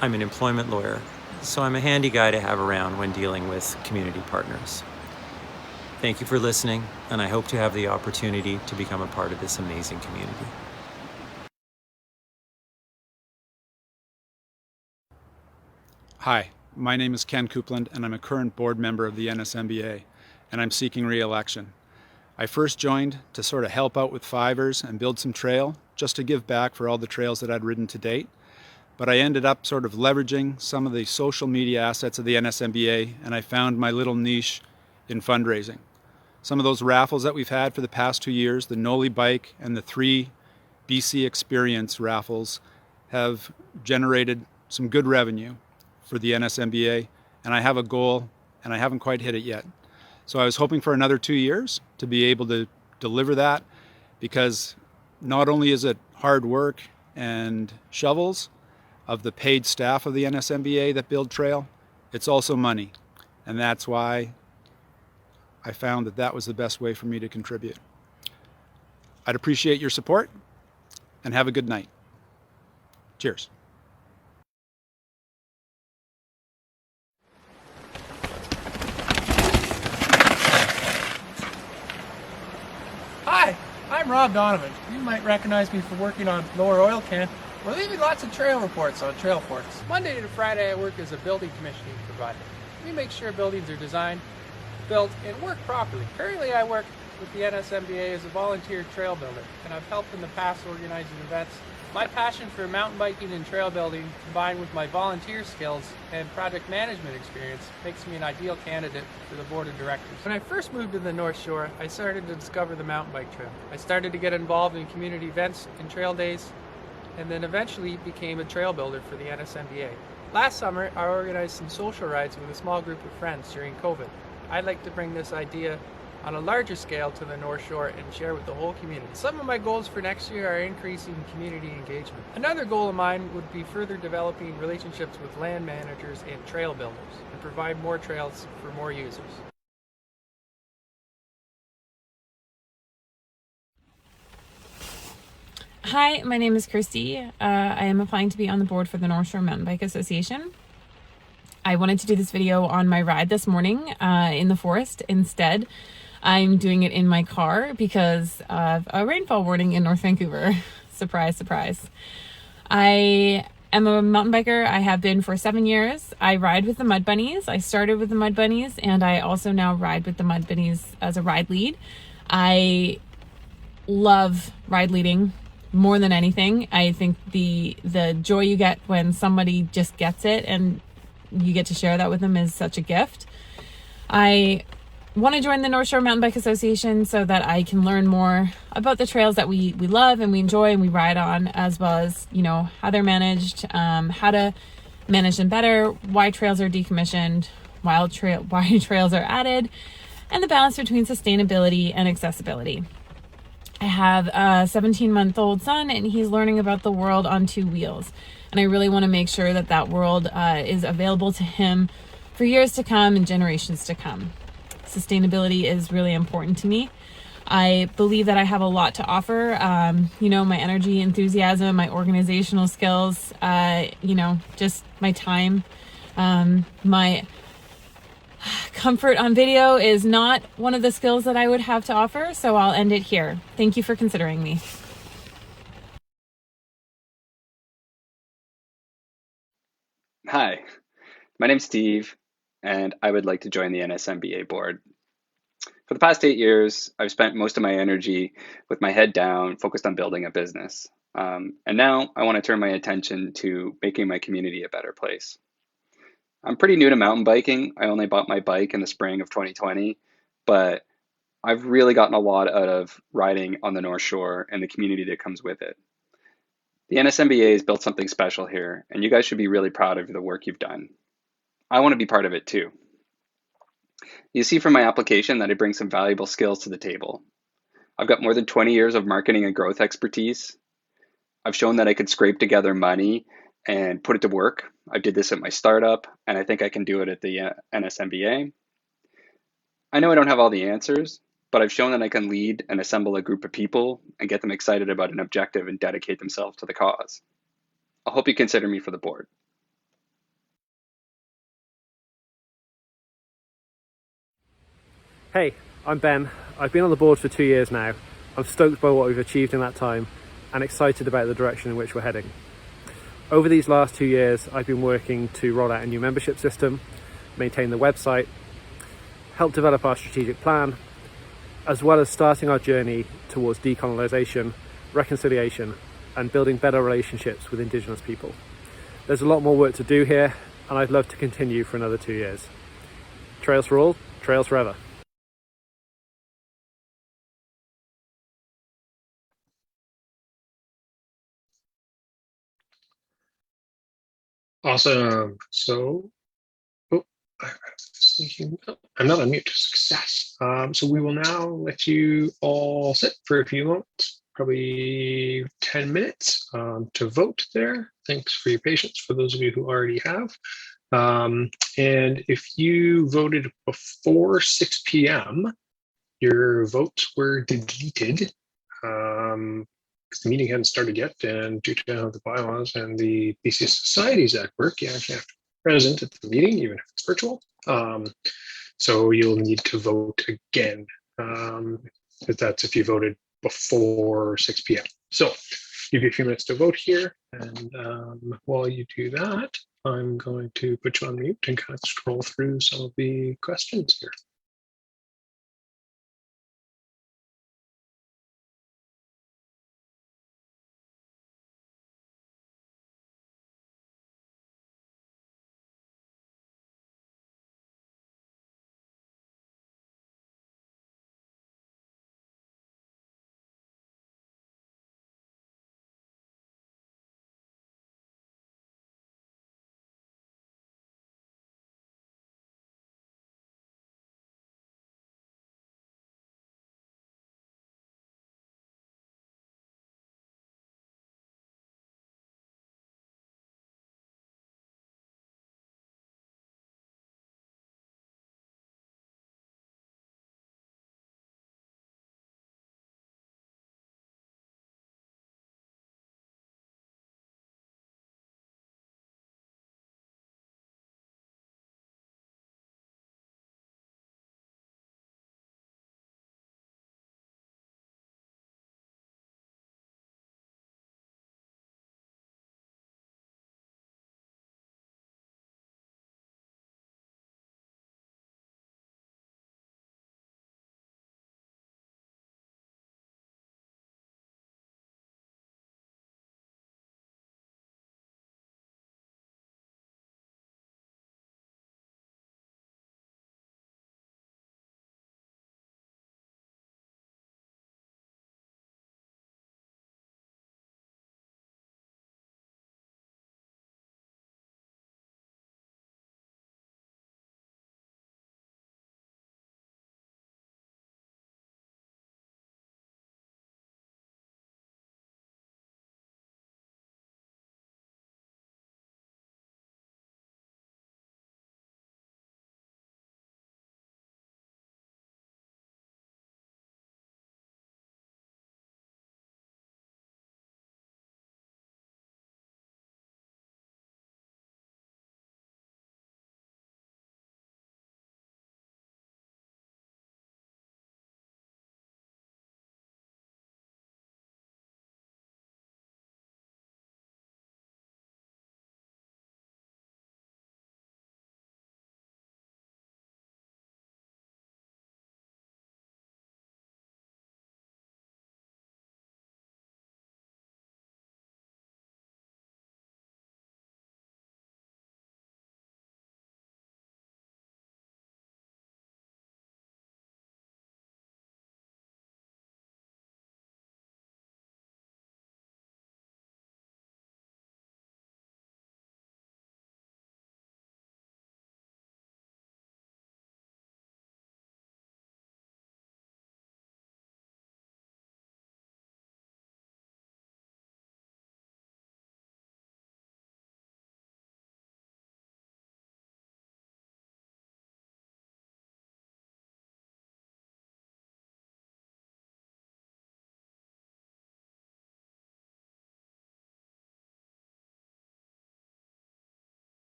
I'm an employment lawyer, so I'm a handy guy to have around when dealing with community partners. Thank you for listening, and I hope to have the opportunity to become a part of this amazing community. Hi, my name is Ken Coupland, and I'm a current board member of the NSMBA, and I'm seeking re-election. I first joined to sort of help out with fivers and build some trail, just to give back for all the trails that I'd ridden to date. But I ended up sort of leveraging some of the social media assets of the NSMBA, and I found my little niche in fundraising. Some of those raffles that we've had for the past 2 years, the Noli Bike and the 3 BC Experience raffles, have generated some good revenue for the NSMBA, and I have a goal, and I haven't quite hit it yet. So I was hoping for another 2 years to be able to deliver that, because not only is it hard work and shovels of the paid staff of the NSMBA that build trail, it's also money. And that's why I found that that was the best way for me to contribute. I'd appreciate your support, and have a good night. Cheers. Hi, I'm Rob Donovan. You might recognize me for working on Lower Oil Can or leaving lots of trail reports on Trail Forks. Monday to Friday I work as a building commissioning provider. We make sure buildings are designed, built, and work properly. Currently I work with the NSMBA as a volunteer trail builder, and I've helped in the past organizing events. My passion for mountain biking and trail building, combined with my volunteer skills and project management experience, makes me an ideal candidate for the board of directors. When I first moved to the North Shore, I started to discover the mountain bike trail. I started to get involved in community events and trail days, and then eventually became a trail builder for the NSMBA. Last summer, I organized some social rides with a small group of friends during COVID. I'd like to bring this idea on a larger scale to the North Shore and share with the whole community. Some of my goals for next year are increasing community engagement. Another goal of mine would be further developing relationships with land managers and trail builders and provide more trails for more users. Hi, my name is Kirsty. I am applying to be on the board for the North Shore Mountain Bike Association. I wanted to do this video on my ride this morning in the forest. Instead, I'm doing it in my car because of a rainfall warning in North Vancouver. Surprise, surprise. I am a mountain biker. I have been for 7 years. I ride with the Mud Bunnies. I started with the Mud Bunnies, and I also now ride with the Mud Bunnies as a ride lead. I love ride leading more than anything. I think the joy you get when somebody just gets it and you get to share that with them is such a gift. I want to join the North Shore Mountain Bike Association so that I can learn more about the trails that we love and we enjoy and we ride on, as well as, you know, how they're managed, how to manage them better, why trails are decommissioned, why trails are added, and the balance between sustainability and accessibility. I have a 17-month-old son, and he's learning about the world on two wheels. And I really want to make sure that that world is available to him for years to come and generations to come. Sustainability is really important to me. I believe that I have a lot to offer. You know, my energy, enthusiasm, my organizational skills, you know, just my time, my comfort on video is not one of the skills that I would have to offer, so I'll end it here. Thank you for considering me. Hi, my name's Steve, and I would like to join the NSMBA board. For the past 8 years, I've spent most of my energy with my head down, focused on building a business. And now I want to turn my attention to making my community a better place. I'm pretty new to mountain biking. I only bought my bike in the spring of 2020, but I've really gotten a lot out of riding on the North Shore and the community that comes with it. The NSMBA has built something special here, and you guys should be really proud of the work you've done. I want to be part of it too. You see from my application that I bring some valuable skills to the table. I've got more than 20 years of marketing and growth expertise. I've shown that I could scrape together money and put it to work. I did this at my startup, and I think I can do it at the NSMBA. I know I don't have all the answers, but I've shown that I can lead and assemble a group of people and get them excited about an objective and dedicate themselves to the cause. I hope you consider me for the board. Hey, I'm Ben. I've been on the board for 2 years now. I'm stoked by what we've achieved in that time and excited about the direction in which we're heading. Over these last 2 years, I've been working to roll out a new membership system, maintain the website, help develop our strategic plan, as well as starting our journey towards decolonisation, reconciliation, and building better relationships with Indigenous people. There's a lot more work to do here, and I'd love to continue for another 2 years. Trails for all, trails forever. Awesome. So, oh, I'm not on mute. Success. So we will now let you all sit for a few moments, probably 10 minutes to vote there. Thanks for your patience for those of you who already have. And if you voted before 6 p.m., your votes were deleted. Because the meeting hadn't started yet, and due to how the bylaws and the BC Societies Act work, you actually have to be present at the meeting, even if it's virtual. So you'll need to vote again. But that's if you voted before 6 p.m. So give you a few minutes to vote here, and while you do that, I'm going to put you on mute and kind of scroll through some of the questions here.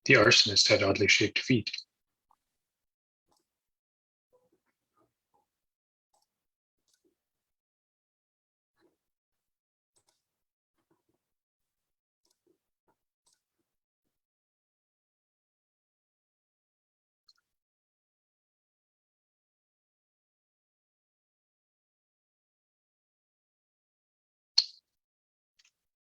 The arsonist had oddly shaped feet.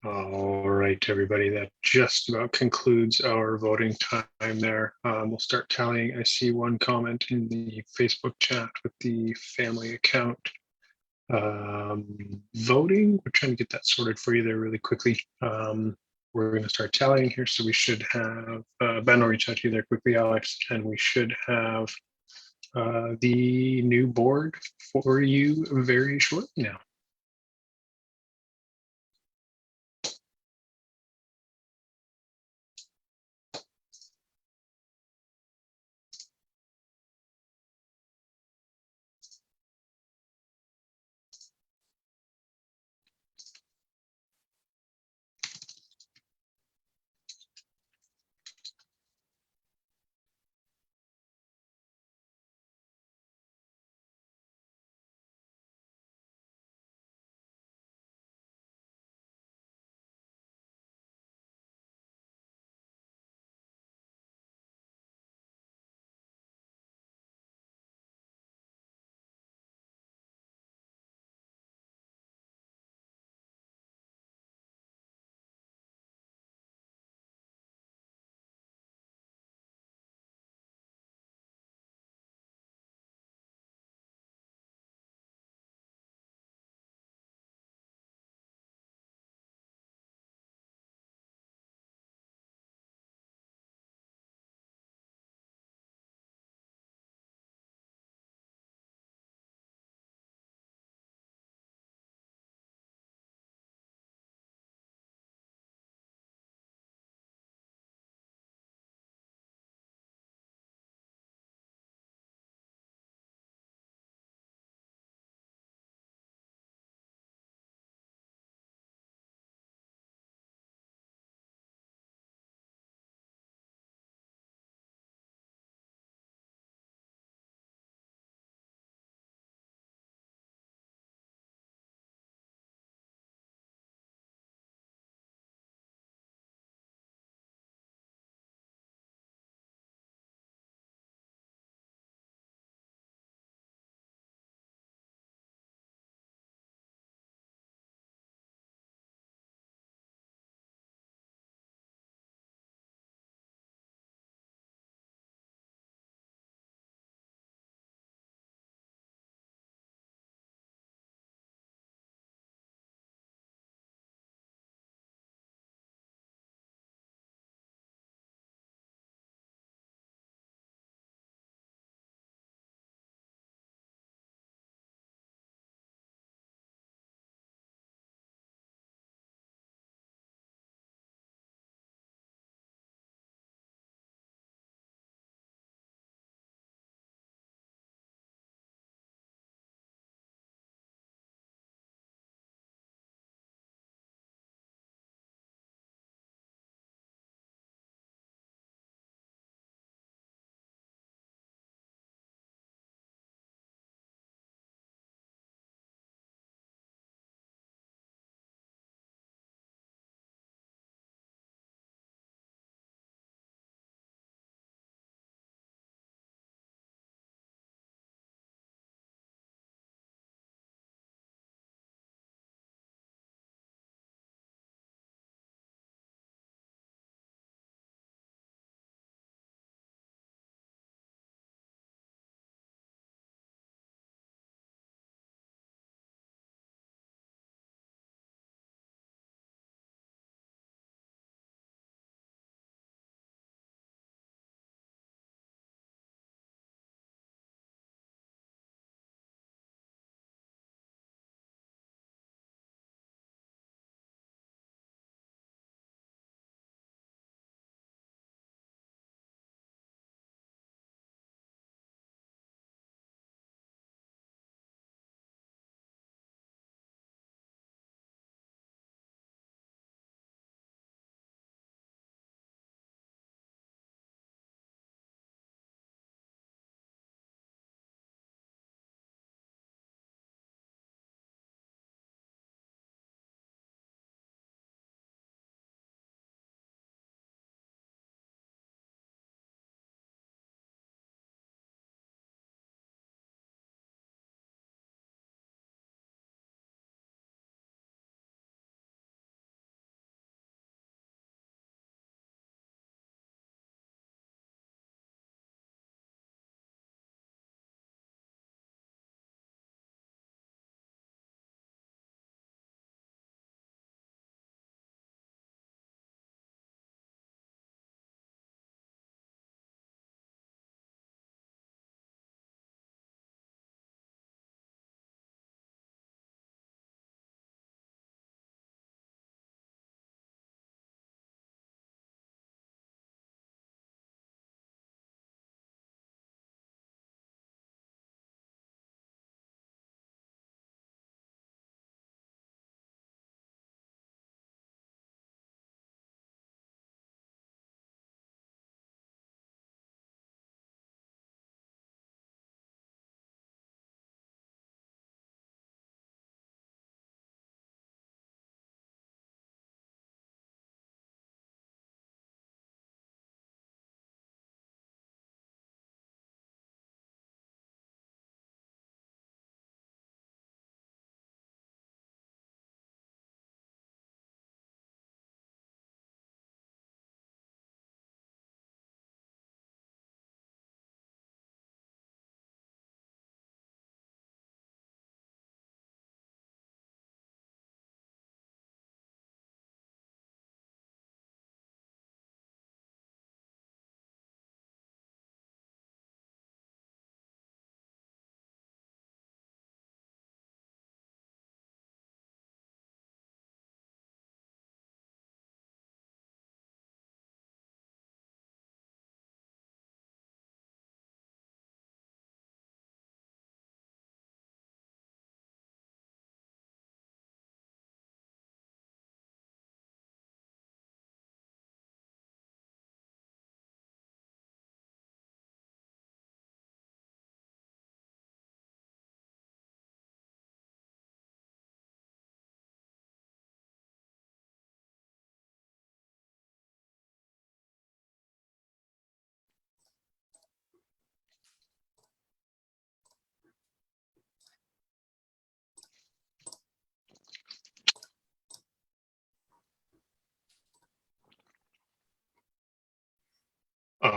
All right, everybody, that just about concludes our voting time there. We'll start tallying. I see one comment in the Facebook chat with the family account voting. We're trying to get that sorted for you there really quickly. We're going to start tallying here, so we should have Ben will reach out to you there quickly, Alex, and we should have the new board for you very shortly now.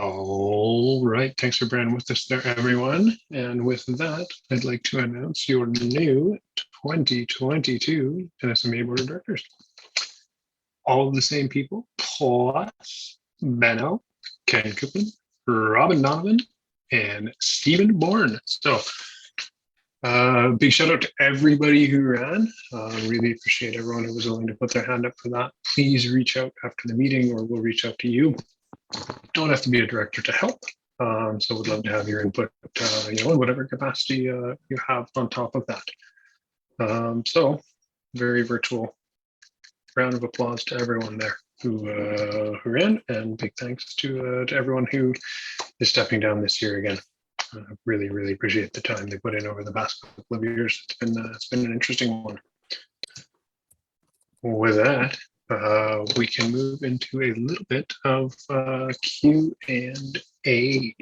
All right, thanks for bearing with us there, everyone. And with that, I'd like to announce your new 2022 NSMA Board of Directors. All of the same people, plus Benno, Ken Copeland, Robin Donovan, and Stephen Bourne. So big shout out to everybody who ran. Really appreciate everyone who was willing to put their hand up for that. Please reach out after the meeting or we'll reach out to you. Don't have to be a director to help. So we'd love to have your input, in whatever capacity you have on top of that. So very virtual round of applause to everyone there who ran, and big thanks to everyone who is stepping down this year again. Really, really appreciate the time they put in over the past couple of years. It's been an interesting one. With that, we can move into a little bit of Q&A.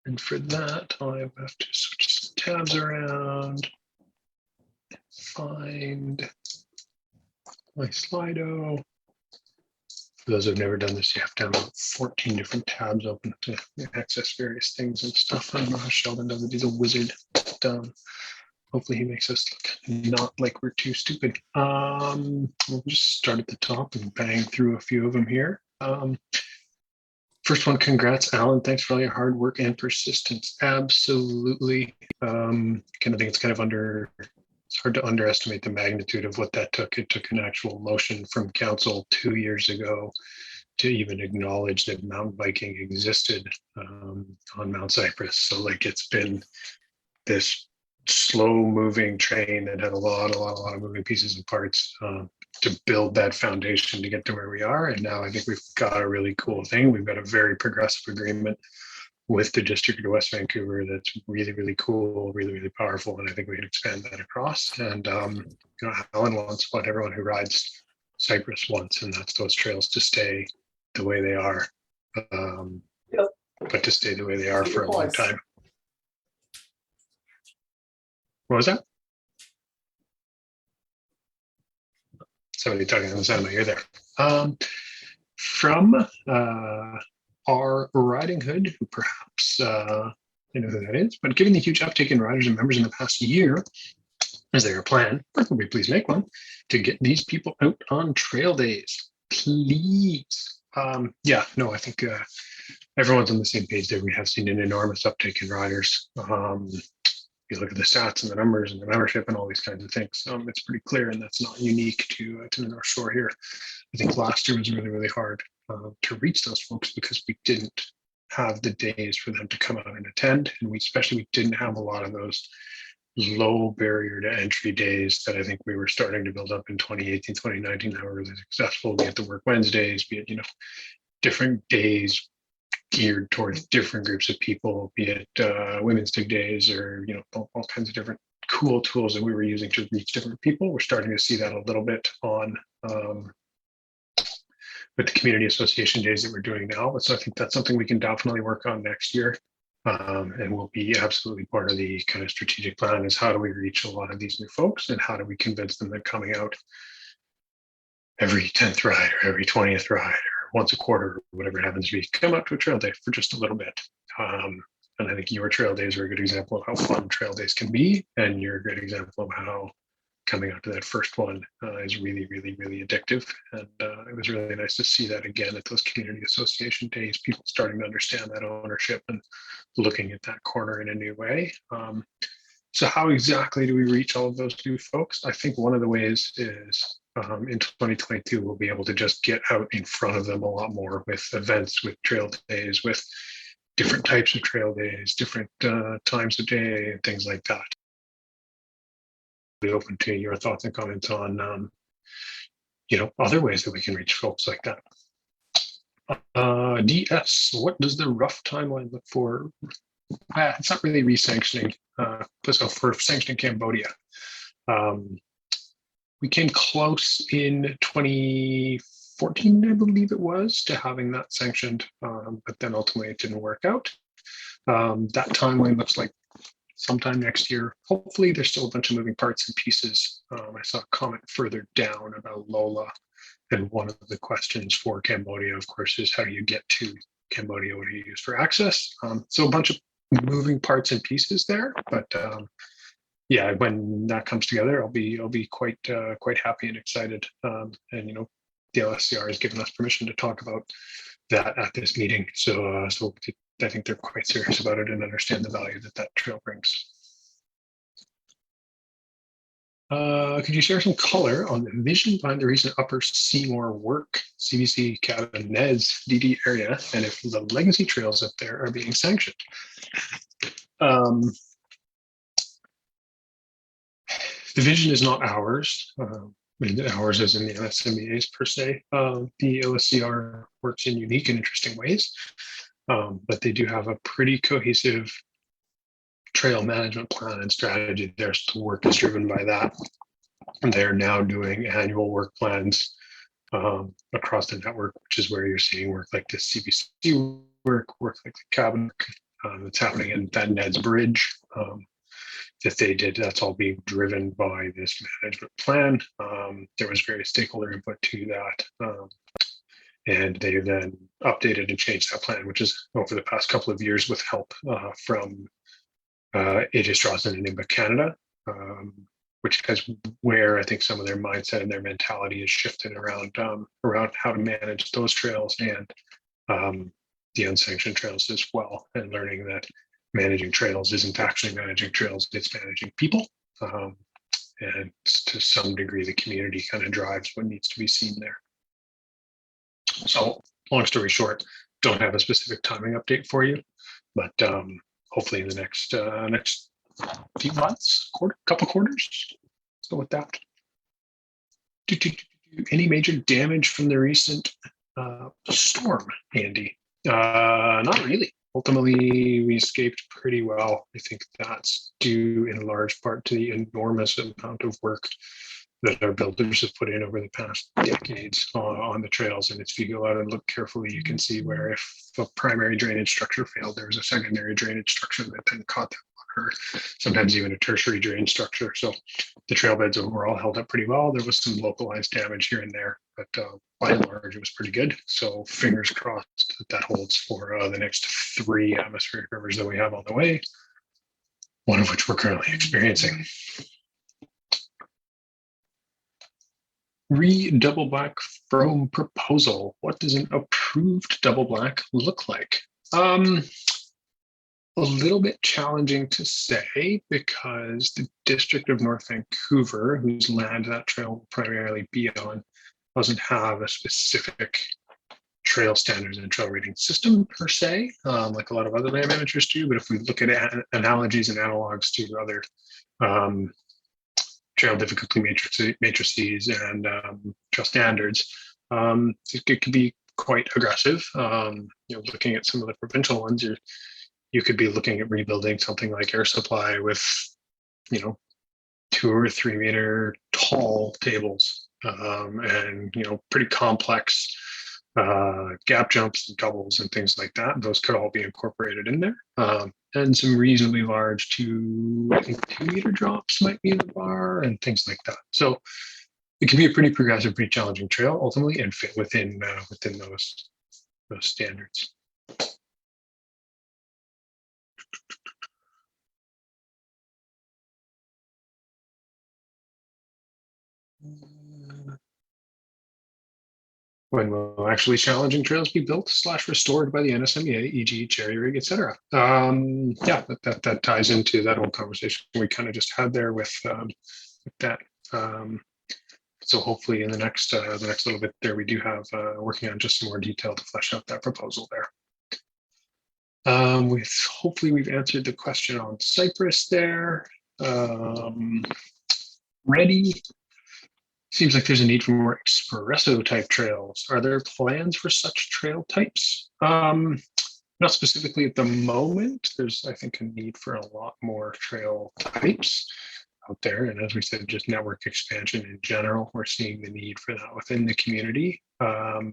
And for that, I have to switch some tabs around, find my Slido. For those who've never done this, you have to have 14 different tabs open to access various things and stuff. I don't know how Sheldon does it. He's a wizard. But, hopefully he makes us look not like we're too stupid. We'll just start at the top and bang through a few of them here. First one, congrats, Alan. Thanks for all your hard work and persistence. Absolutely. Kind of think it's hard to underestimate the magnitude of what that took. It took an actual motion from council 2 years ago to even acknowledge that mountain biking existed on Mount Cypress. So like it's been this slow moving train that had a lot of moving pieces and parts to build that foundation to get to where we are. And now I think we've got a really cool thing. We've got a very progressive agreement with the District of West Vancouver that's really, really cool, really, really powerful. And I think we can expand that across. And Alan wants what everyone who rides Cypress wants, and that's those trails to stay the way they are, but to stay the way they are for a long time. What was that? Somebody talking on the side of my ear there. From our Riding Hood, who perhaps I know who that is, but given the huge uptick in riders and members in the past year, is there a plan, or we please make one, to get these people out on trail days? Please. Yeah, no, I think everyone's on the same page there. We have seen an enormous uptick in riders. You look at the stats and the numbers and the membership and all these kinds of things. It's pretty clear, and that's not unique to the North Shore here. I think last year was really, really hard to reach those folks because we didn't have the days for them to come out and attend, and we didn't have a lot of those low barrier to entry days that I think we were starting to build up in 2018, 2019. That were really successful, be it the Work Wednesdays, be it different days geared towards different groups of people, be it women's dig days or all kinds of different cool tools that we were using to reach different people. We're starting to see that a little bit on with the community association days that we're doing now. So I think that's something we can definitely work on next year, and will be absolutely part of the kind of strategic plan, is how do we reach a lot of these new folks and how do we convince them that coming out every 10th ride or every 20th ride or once a quarter or whatever it happens to be, come out to a trail day for just a little bit. And I think your trail days are a good example of how fun trail days can be, and you're a good example of how coming out to that first one is really, really, really addictive. And it was really nice to see that again at those community association days, people starting to understand that ownership and looking at that corner in a new way. So how exactly do we reach all of those new folks? I think one of the ways is in 2022, we'll be able to just get out in front of them a lot more with events, with trail days, with different types of trail days, different times of day, and things like that. Be open to your thoughts and comments on, other ways that we can reach folks like that. DS, what does the rough timeline look for? It's not really re-sanctioning. So for sanctioning Cambodia, we came close in 2014, I believe it was, to having that sanctioned, but then ultimately it didn't work out. That timeline looks like sometime next year. Hopefully there's still a bunch of moving parts and pieces. I saw a comment further down about Lola, and one of the questions for Cambodia, of course, is how do you get to Cambodia, what do you use for access? So a bunch of moving parts and pieces there, but yeah, when that comes together, I'll be quite happy and excited. And you know, the LSCR has given us permission to talk about that at this meeting. So I think they're quite serious about it and understand the value that that trail brings. Could you share some color on the vision behind the recent Upper Seymour work, CBC, CAB, and NEDS DD area, and if the legacy trails up there are being sanctioned? The vision is not ours. Ours is in the NSMBA's per se. The OSCR works in unique and interesting ways, but they do have a pretty cohesive trail management plan and strategy there. So the work is driven by that. And they're now doing annual work plans across the network, which is where you're seeing work like this CBC work like the cabin that's happening in that Ned's Bridge that they did. That's all being driven by this management plan. There was various stakeholder input to that. And they then updated and changed that plan, which is over the past couple of years with help from AJ Strawson and Nsmba Canada, which is where I think some of their mindset and their mentality is shifted around how to manage those trails and the unsanctioned trails as well, and learning that managing trails isn't actually managing trails, it's managing people. And to some degree, the community kind of drives what needs to be seen there. So long story short, don't have a specific timing update for you, but hopefully in the next few months, couple quarters. So with that, any major damage from the recent storm, Andy? Not really. Ultimately, we escaped pretty well. I think that's due in large part to the enormous amount of work that our builders have put in over the past decades on the trails. And if you go out and look carefully, you can see where if a primary drainage structure failed, there was a secondary drainage structure that then caught that water, sometimes even a tertiary drainage structure. So the trail beds overall held up pretty well. There was some localized damage here and there, but by and large, it was pretty good. So fingers crossed that holds for the next 3 atmospheric rivers that we have on the way, one of which we're currently experiencing. Double black foam proposal. What does an approved double black look like? A little bit challenging to say because the District of North Vancouver, whose land that trail will primarily be on, doesn't have a specific trail standards and trail rating system per se, like a lot of other land managers do. But if we look at analogies and analogs to other trail difficulty matrices and trail standards, it could be quite aggressive. Looking at some of the provincial ones, you could be looking at rebuilding something like air supply with, 2 or 3 meter tall tables, and pretty complex gap jumps and doubles and things like that. Those could all be incorporated in there. And some reasonably large 2 meter drops might be in the bar and things like that. So it can be a pretty progressive, pretty challenging trail ultimately, and fit within those standards. When will actually challenging trails be built / restored by the NSMBA, e.g. cherry rig, etc.? Yeah, that ties into that whole conversation we kind of just had there with that. So hopefully in the next little bit there, we do have working on just some more detail to flesh out that proposal there. Hopefully we've answered the question on Cypress there. Ready. Seems like there's a need for more espresso type trails. Are there plans for such trail types? Not specifically at the moment. There's, I think, a need for a lot more trail types out there. And as we said, just network expansion in general, we're seeing the need for that within the community. But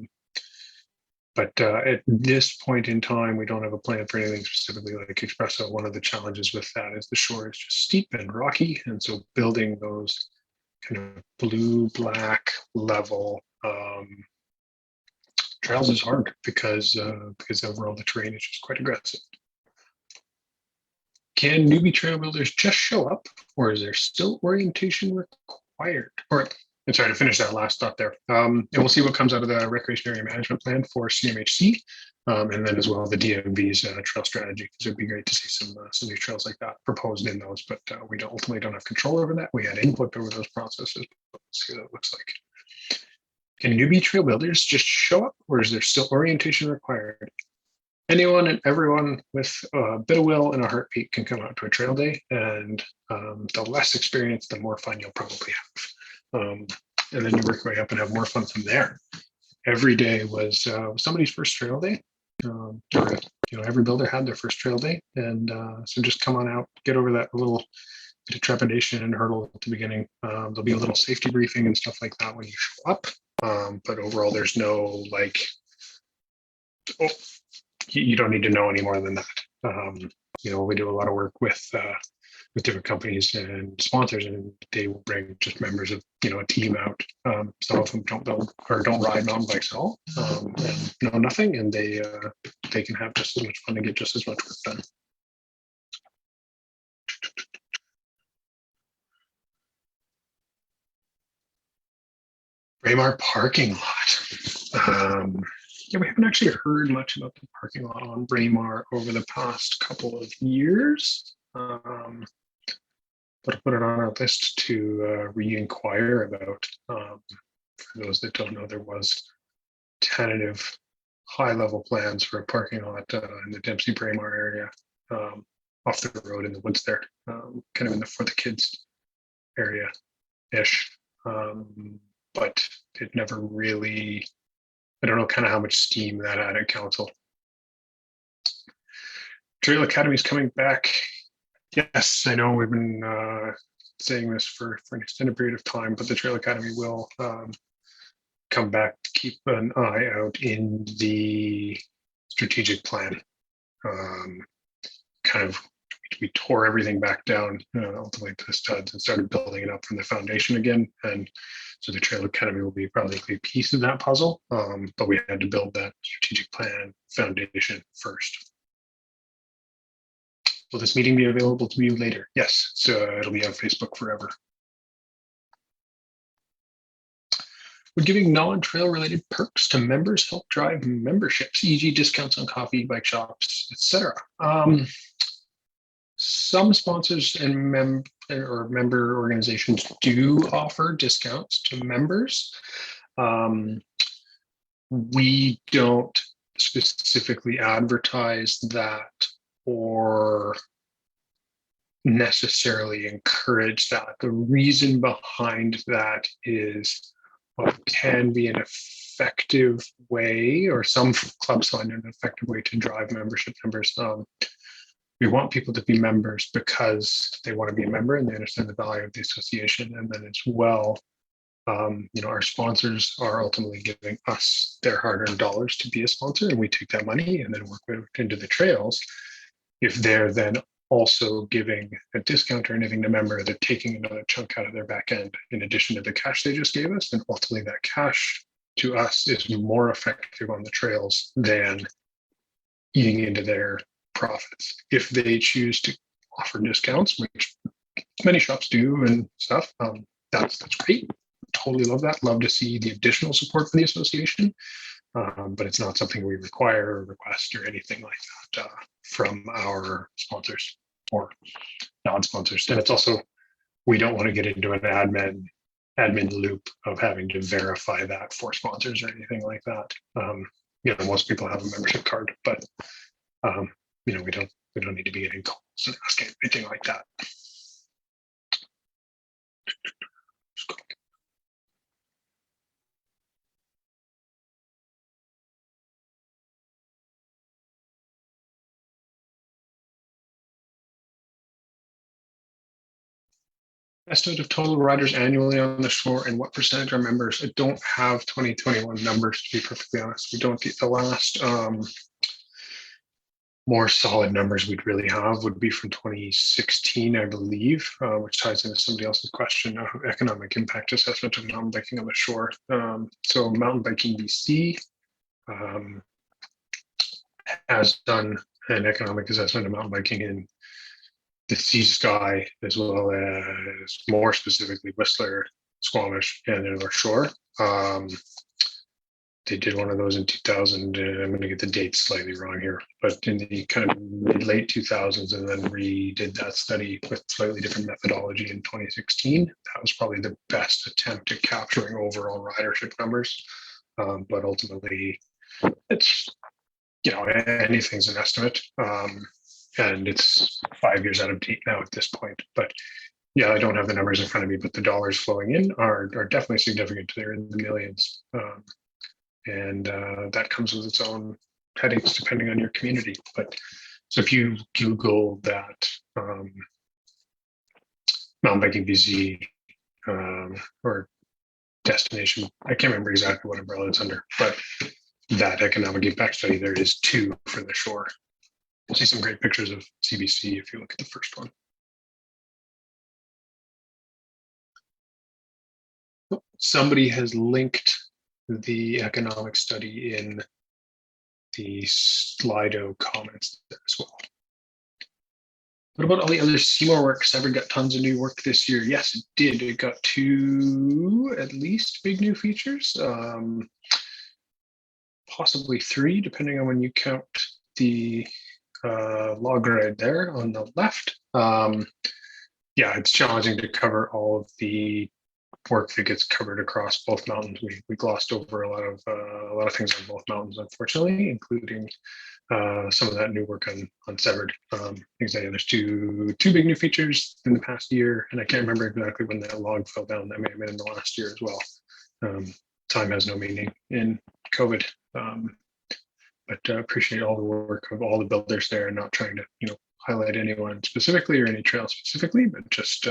at this point in time, we don't have a plan for anything specifically like espresso. One of the challenges with that is the shore is just steep and rocky. And so building those kind of blue, black level trails is hard because overall the terrain is just quite aggressive. Can newbie trail builders just show up, or is there still orientation required? Or, I'm sorry, to finish that last thought there. And we'll see what comes out of the Recreation Area Management Plan for CMHC, and then as well the DMV's trail strategy, because it'd be great to see some new trails like that proposed in those. But we ultimately don't have control over that. We had input over those processes. But let's see what it looks like. Can newbie trail builders just show up, or is there still orientation required? Anyone and everyone with a bit of will and a heartbeat can come out to a trail day, and the less experience, the more fun you'll probably have. And then you work your way up and have more fun from there. Every day was somebody's first trail day. Every builder had their first trail day, and so just come on out, get over that little bit of trepidation and hurdle at the beginning. There'll be a little safety briefing and stuff like that when you show up, but overall, there's no like, oh, you don't need to know any more than that. We do a lot of work with different companies and sponsors, and they will bring just members of a team out. Some of them don't build or don't ride mountain bikes at all, and know nothing, and they can have just as much fun and get just as much work done. Braemar parking lot. We haven't actually heard much about the parking lot on Braemar over the past couple of years. But I'll put it on our list to re-inquire about. For those that don't know, there was tentative high-level plans for a parking lot in the Dempsey Braemar area, off the road in the woods there, kind of in the for the kids area-ish. But it never really, I don't know kind of how much steam that had at council. Trail Academy is coming back. Yes, I know we've been saying this for an extended period of time, but the Trail Academy will come back to keep an eye out in the strategic plan. We tore everything back down ultimately to the studs and started building it up from the foundation again. And so the Trail Academy will be probably a piece of that puzzle, but we had to build that strategic plan foundation first. Will this meeting be available to view later? Yes, so it'll be on Facebook forever. Would giving non-trail related perks to members help drive memberships, e.g. discounts on coffee, bike shops, etc.? Some sponsors and member organizations do offer discounts to members. We don't specifically advertise that or necessarily encourage that. The reason behind that is what can be an effective way, or some clubs find an effective way to drive membership numbers. We want people to be members because they want to be a member and they understand the value of the association. And then as well, our sponsors are ultimately giving us their hard-earned dollars to be a sponsor, and we take that money and then work it into the trails. If they're then also giving a discount or anything to member, they're taking another chunk out of their back end in addition to the cash they just gave us. And ultimately that cash to us is more effective on the trails than eating into their profits. If they choose to offer discounts, which many shops do and stuff, that's great. Totally love that. Love to see the additional support for the association, but it's not something we require or request or anything like that from our sponsors or non-sponsors. And it's also, we don't want to get into an admin loop of having to verify that for sponsors or anything like that. Most people have a membership card, but we don't need to be getting calls and asking anything like that. Estimate of total riders annually on the shore and what percentage are members? I don't have 2021 numbers, to be perfectly honest. We don't get the last more solid numbers we'd really have would be from 2016, I believe, which ties into somebody else's question of economic impact assessment of mountain biking on the shore. So Mountain Biking BC has done an economic assessment of mountain biking in the Sea Sky, as well as more specifically Whistler, Squamish, and the North Shore. They did one of those in 2000. I'm going to get the dates slightly wrong here, but in the kind of late 2000s, and then redid that study with slightly different methodology in 2016. That was probably the best attempt at capturing overall ridership numbers. But ultimately, it's, anything's an estimate. And it's 5 years out of date now at this point. But yeah, I don't have the numbers in front of me, but the dollars flowing in are definitely significant. They're in the millions. And that comes with its own headaches depending on your community. But so if you Google that mountain biking BC or destination, I can't remember exactly what umbrella it's under, but that economic impact study, there is 2 for the shore. You'll see some great pictures of CBC if you look at the first one. Somebody has linked the economic study in the Slido comments there as well. What about all the other Seymour works? Ever got tons of new work this year? Yes, it did. It got 2 at least big new features, possibly 3, depending on when you count the log ride there on the left. Yeah, it's challenging to cover all of the work that gets covered across both mountains. We glossed over a lot of things on both mountains, unfortunately, including some of that new work on Severed. Exactly, there's two big new features in the past year, and I can't remember exactly when that log fell down. That may have been in the last year as well. Time has no meaning in COVID, but appreciate all the work of all the builders there, and not trying to highlight anyone specifically or any trail specifically, but just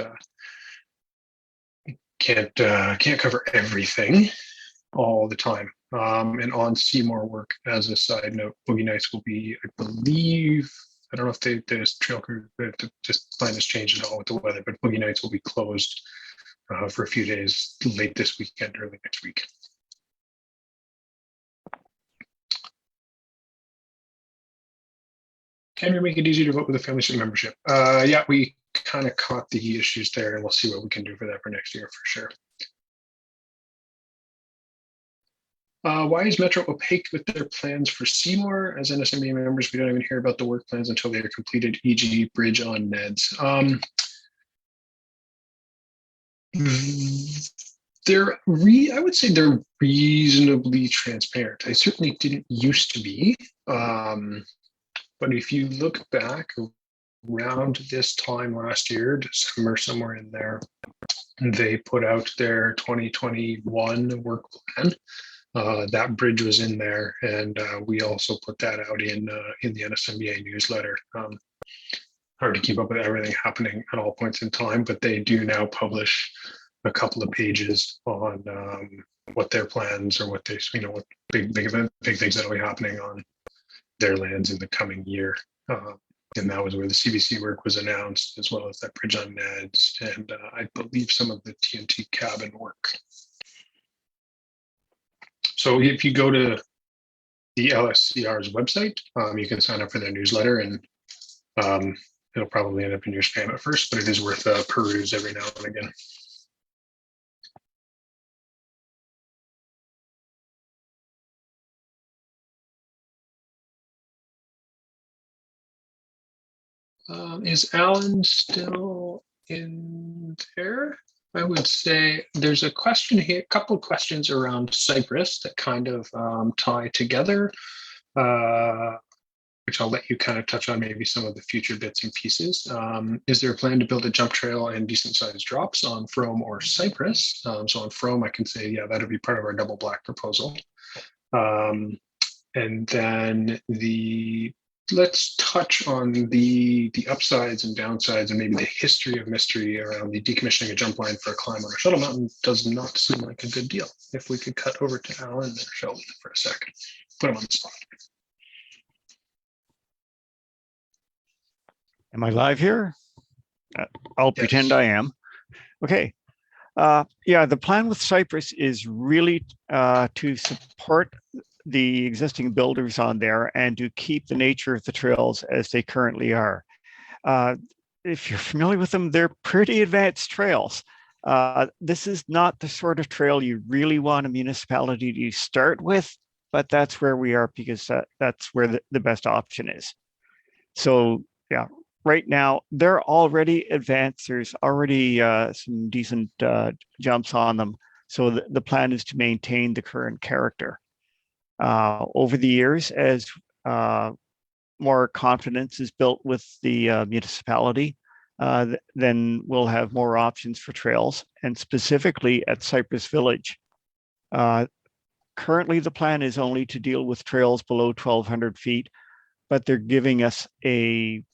can't cover everything all the time. And on Seymour work, as a side note, Boogie Nights will be, I believe, I don't know if the trail crew, just plan has changed at all with the weather, but Boogie Nights will be closed for a few days late this weekend, early next week. Can we make it easy to vote with a family seat membership? Yeah, we kind of caught the issues there, and we'll see what we can do for that for next year for sure. Why is Metro opaque with their plans for Seymour? As NSMB members, we don't even hear about the work plans until they are completed, e.g. bridge on Neds. I would say they're reasonably transparent. They certainly didn't used to be. But if you look back around this time last year, December, somewhere in there, they put out their 2021 work plan. That bridge was in there, and we also put that out in the NSMBA newsletter. Hard to keep up with everything happening at all points in time, but they do now publish a couple of pages on what their plans or what they, what big things that'll be happening on their lands in the coming year. And that was where the CBC work was announced, as well as that bridge on Neds, and I believe some of the TNT cabin work. So if you go to the LSCR's website, you can sign up for their newsletter, and it'll probably end up in your spam at first, but it is worth a peruse every now and again. Is Alan still in there? I would say there's a question here, a couple of questions around Cypress that kind of tie together, which I'll let you kind of touch on maybe some of the future bits and pieces. Is there a plan to build a jump trail and decent sized drops on Frome or Cypress? So on Frome, I can say, yeah, that'll be part of our double black proposal. And then let's touch on the upsides and downsides and maybe the history of mystery around the decommissioning a jump line for a climb on a shuttle mountain. Does not seem like a good deal. If we could cut over to Alan or Sheldon for a second, put him on the spot. Am I live here? I'll pretend I am. Okay. Yeah, the plan with Cypress is really to support the existing builders on there and to keep the nature of the trails as they currently are. If you're familiar with them, they're pretty advanced trails. This is not the sort of trail you really want a municipality to start with, but that's where we are because that's where the best option is. So yeah, right now they're already advanced. There's already some decent jumps on them. So the plan is to maintain the current character. Over the years, as more confidence is built with the municipality, then we'll have more options for trails, and specifically at Cypress Village. Currently, the plan is only to deal with trails below 1,200 feet, but they're giving us an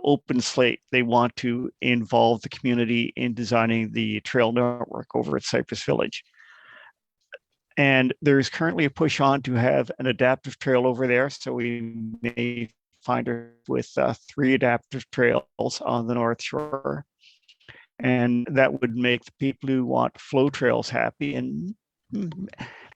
open slate. They want to involve the community in designing the trail network over at Cypress Village. And there's currently a push on to have an adaptive trail over there. So we may find her with 3 adaptive trails on the North Shore. And that would make the people who want flow trails happy. And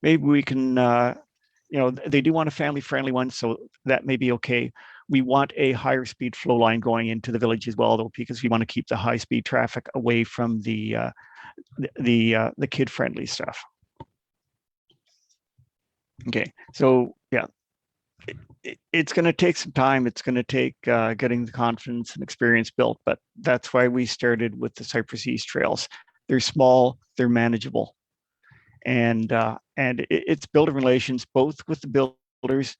maybe we can, they do want a family-friendly one, so that may be okay. We want a higher speed flow line going into the village as well, though, because we want to keep the high-speed traffic away from the kid-friendly stuff. Okay, so yeah, it's going to take some time. It's going to take getting the confidence and experience built, but that's why we started with the Cypress East trails. They're small, they're manageable, and it's building relations both with the builders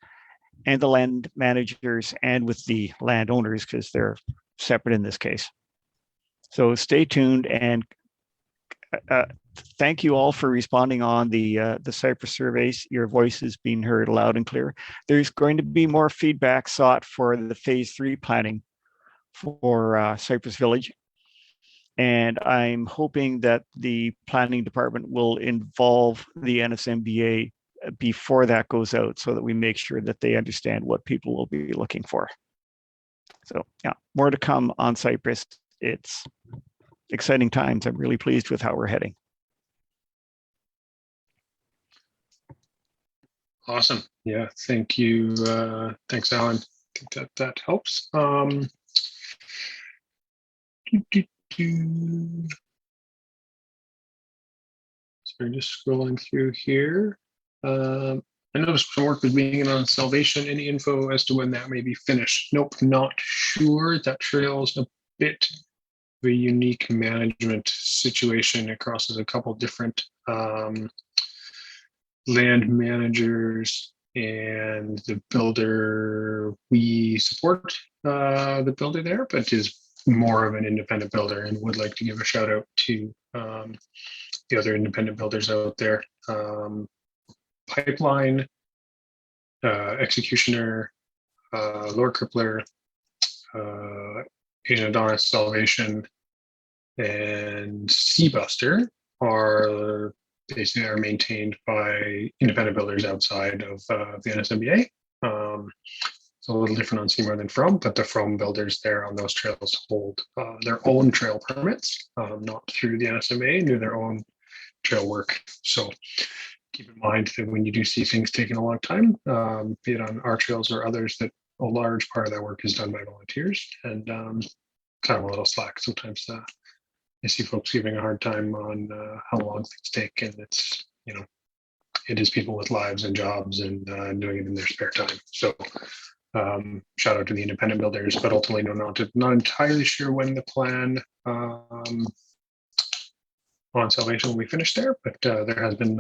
and the land managers and with the landowners, because they're separate in this case. So stay tuned, and thank you all for responding on the Cypress surveys. Your voice is being heard loud and clear. There's going to be more feedback sought for the phase 3 planning for Cypress Village. And I'm hoping that the planning department will involve the NSMBA before that goes out, so that we make sure that they understand what people will be looking for. So yeah, more to come on Cypress. It's exciting times. I'm really pleased with how we're heading. Awesome. Yeah, thank you. Thanks, Alan. I think that helps. So just scrolling through here. I noticed some work was being done on Salvation. Any info as to when that may be finished? Nope, not sure. That trail is a bit of a unique management situation. It crosses a couple different land managers and the builder. We support the builder there, but is more of an independent builder, and would like to give a shout out to the other independent builders out there. Pipeline, Executioner, Lord Crippler, Agent Adonis, Salvation, and Seabuster are basically maintained by independent builders outside of the NSMBA. It's a little different on Seymour than From, but the From builders there on those trails hold their own trail permits, not through the NSMBA, do their own trail work. So keep in mind that when you do see things taking a long time, be it on our trails or others, that a large part of that work is done by volunteers, and kind of a little slack sometimes. I see folks giving a hard time on how long things take, and it's, it is people with lives and jobs and doing it in their spare time. So shout out to the independent builders, but ultimately not entirely sure when the plan on Salvation will be finished there, but there has been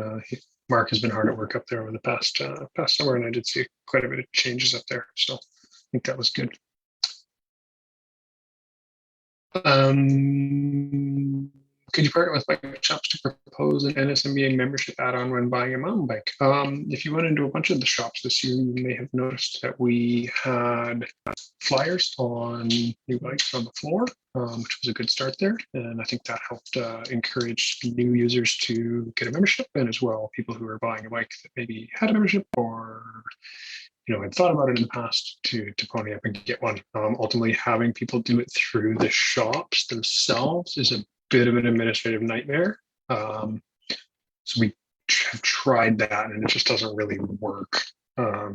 Mark has been hard at work up there over the past summer, and I did see quite a bit of changes up there, so I think that was good. Could you partner with bike shops to propose an NSMBA membership add-on when buying a mountain bike? If you went into a bunch of the shops this year, you may have noticed that we had flyers on new bikes on the floor, which was a good start there. And I think that helped encourage new users to get a membership, and as well, people who are buying a bike that maybe had a membership or had thought about it in the past to pony up and get one. Ultimately, having people do it through the shops themselves is a bit of an administrative nightmare. So we have tried that and it just doesn't really work.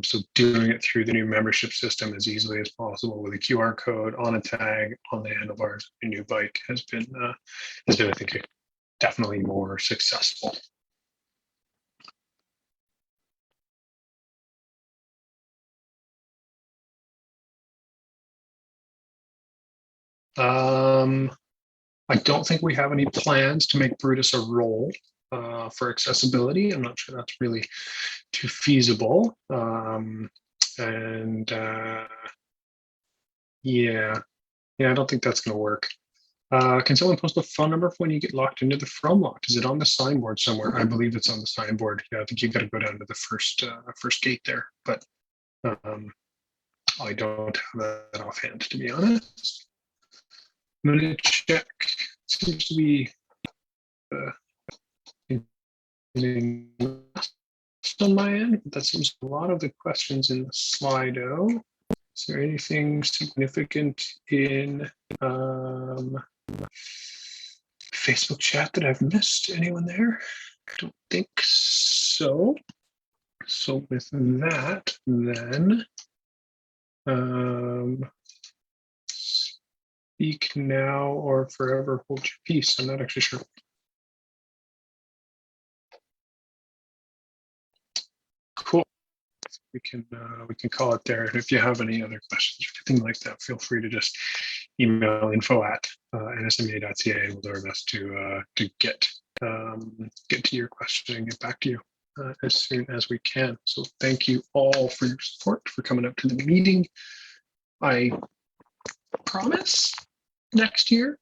So doing it through the new membership system as easily as possible with a QR code on a tag on the handlebars of your new bike has been I think, definitely more successful. I don't think we have any plans to make Brutus a role for accessibility. I'm not sure that's really too feasible. Yeah, I don't think that's going to work. Can someone post a phone number for when you get locked into the From lock? Is it on the signboard somewhere? I believe it's on the signboard. Yeah, I think you got to go down to the first gate there, but I don't have that offhand, to be honest. I'm going to check. Seems to be on my end. That seems a lot of the questions in the Slido. Is there anything significant in Facebook chat that I've missed? Anyone there? I don't think so. So with that, then speak now or forever hold your peace. I'm not actually sure. Cool. We can call it there. And if you have any other questions or anything like that, feel free to just email info@nsmba.ca and we'll do our best to get to your question and get back to you as soon as we can. So thank you all for your support, for coming up to the meeting. I promise next year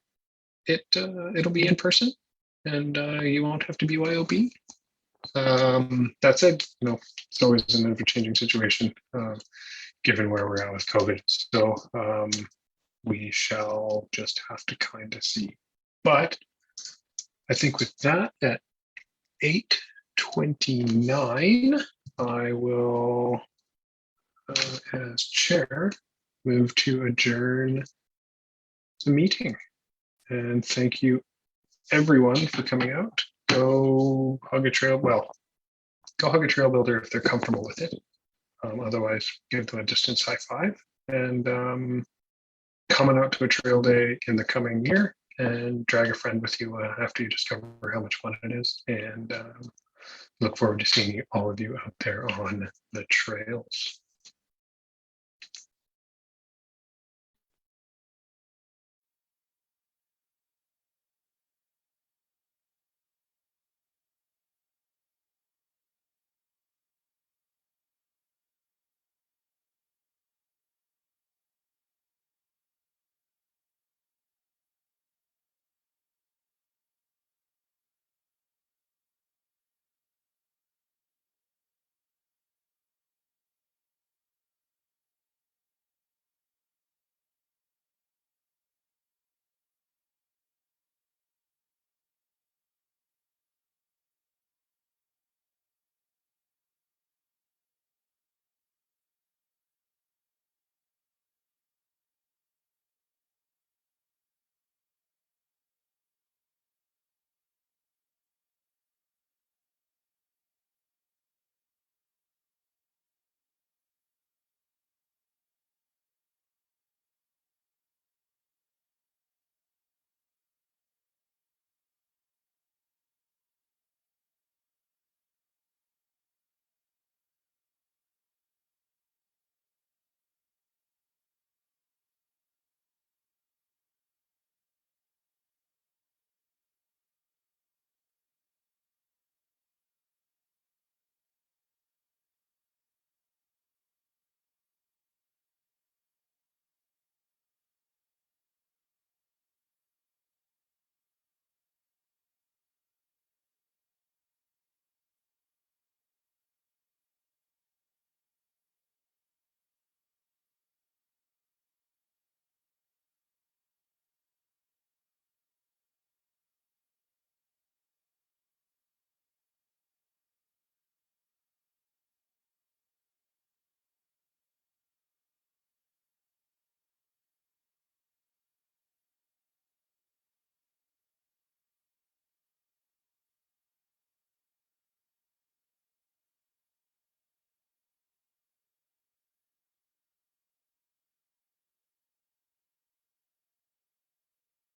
it'll be in person and you won't have to BYOB. That said, it's always an ever-changing situation given where we're at with COVID. So we shall just have to kind of see. But I think with that, at 8:29, I will, as chair, move to adjourn the meeting. And thank you, everyone, for coming out. Go hug a trail. Well, go hug a trail builder if they're comfortable with it. Otherwise, give them a distance high five. And coming out to a trail day in the coming year and drag a friend with you after you discover how much fun it is. And look forward to seeing all of you out there on the trails.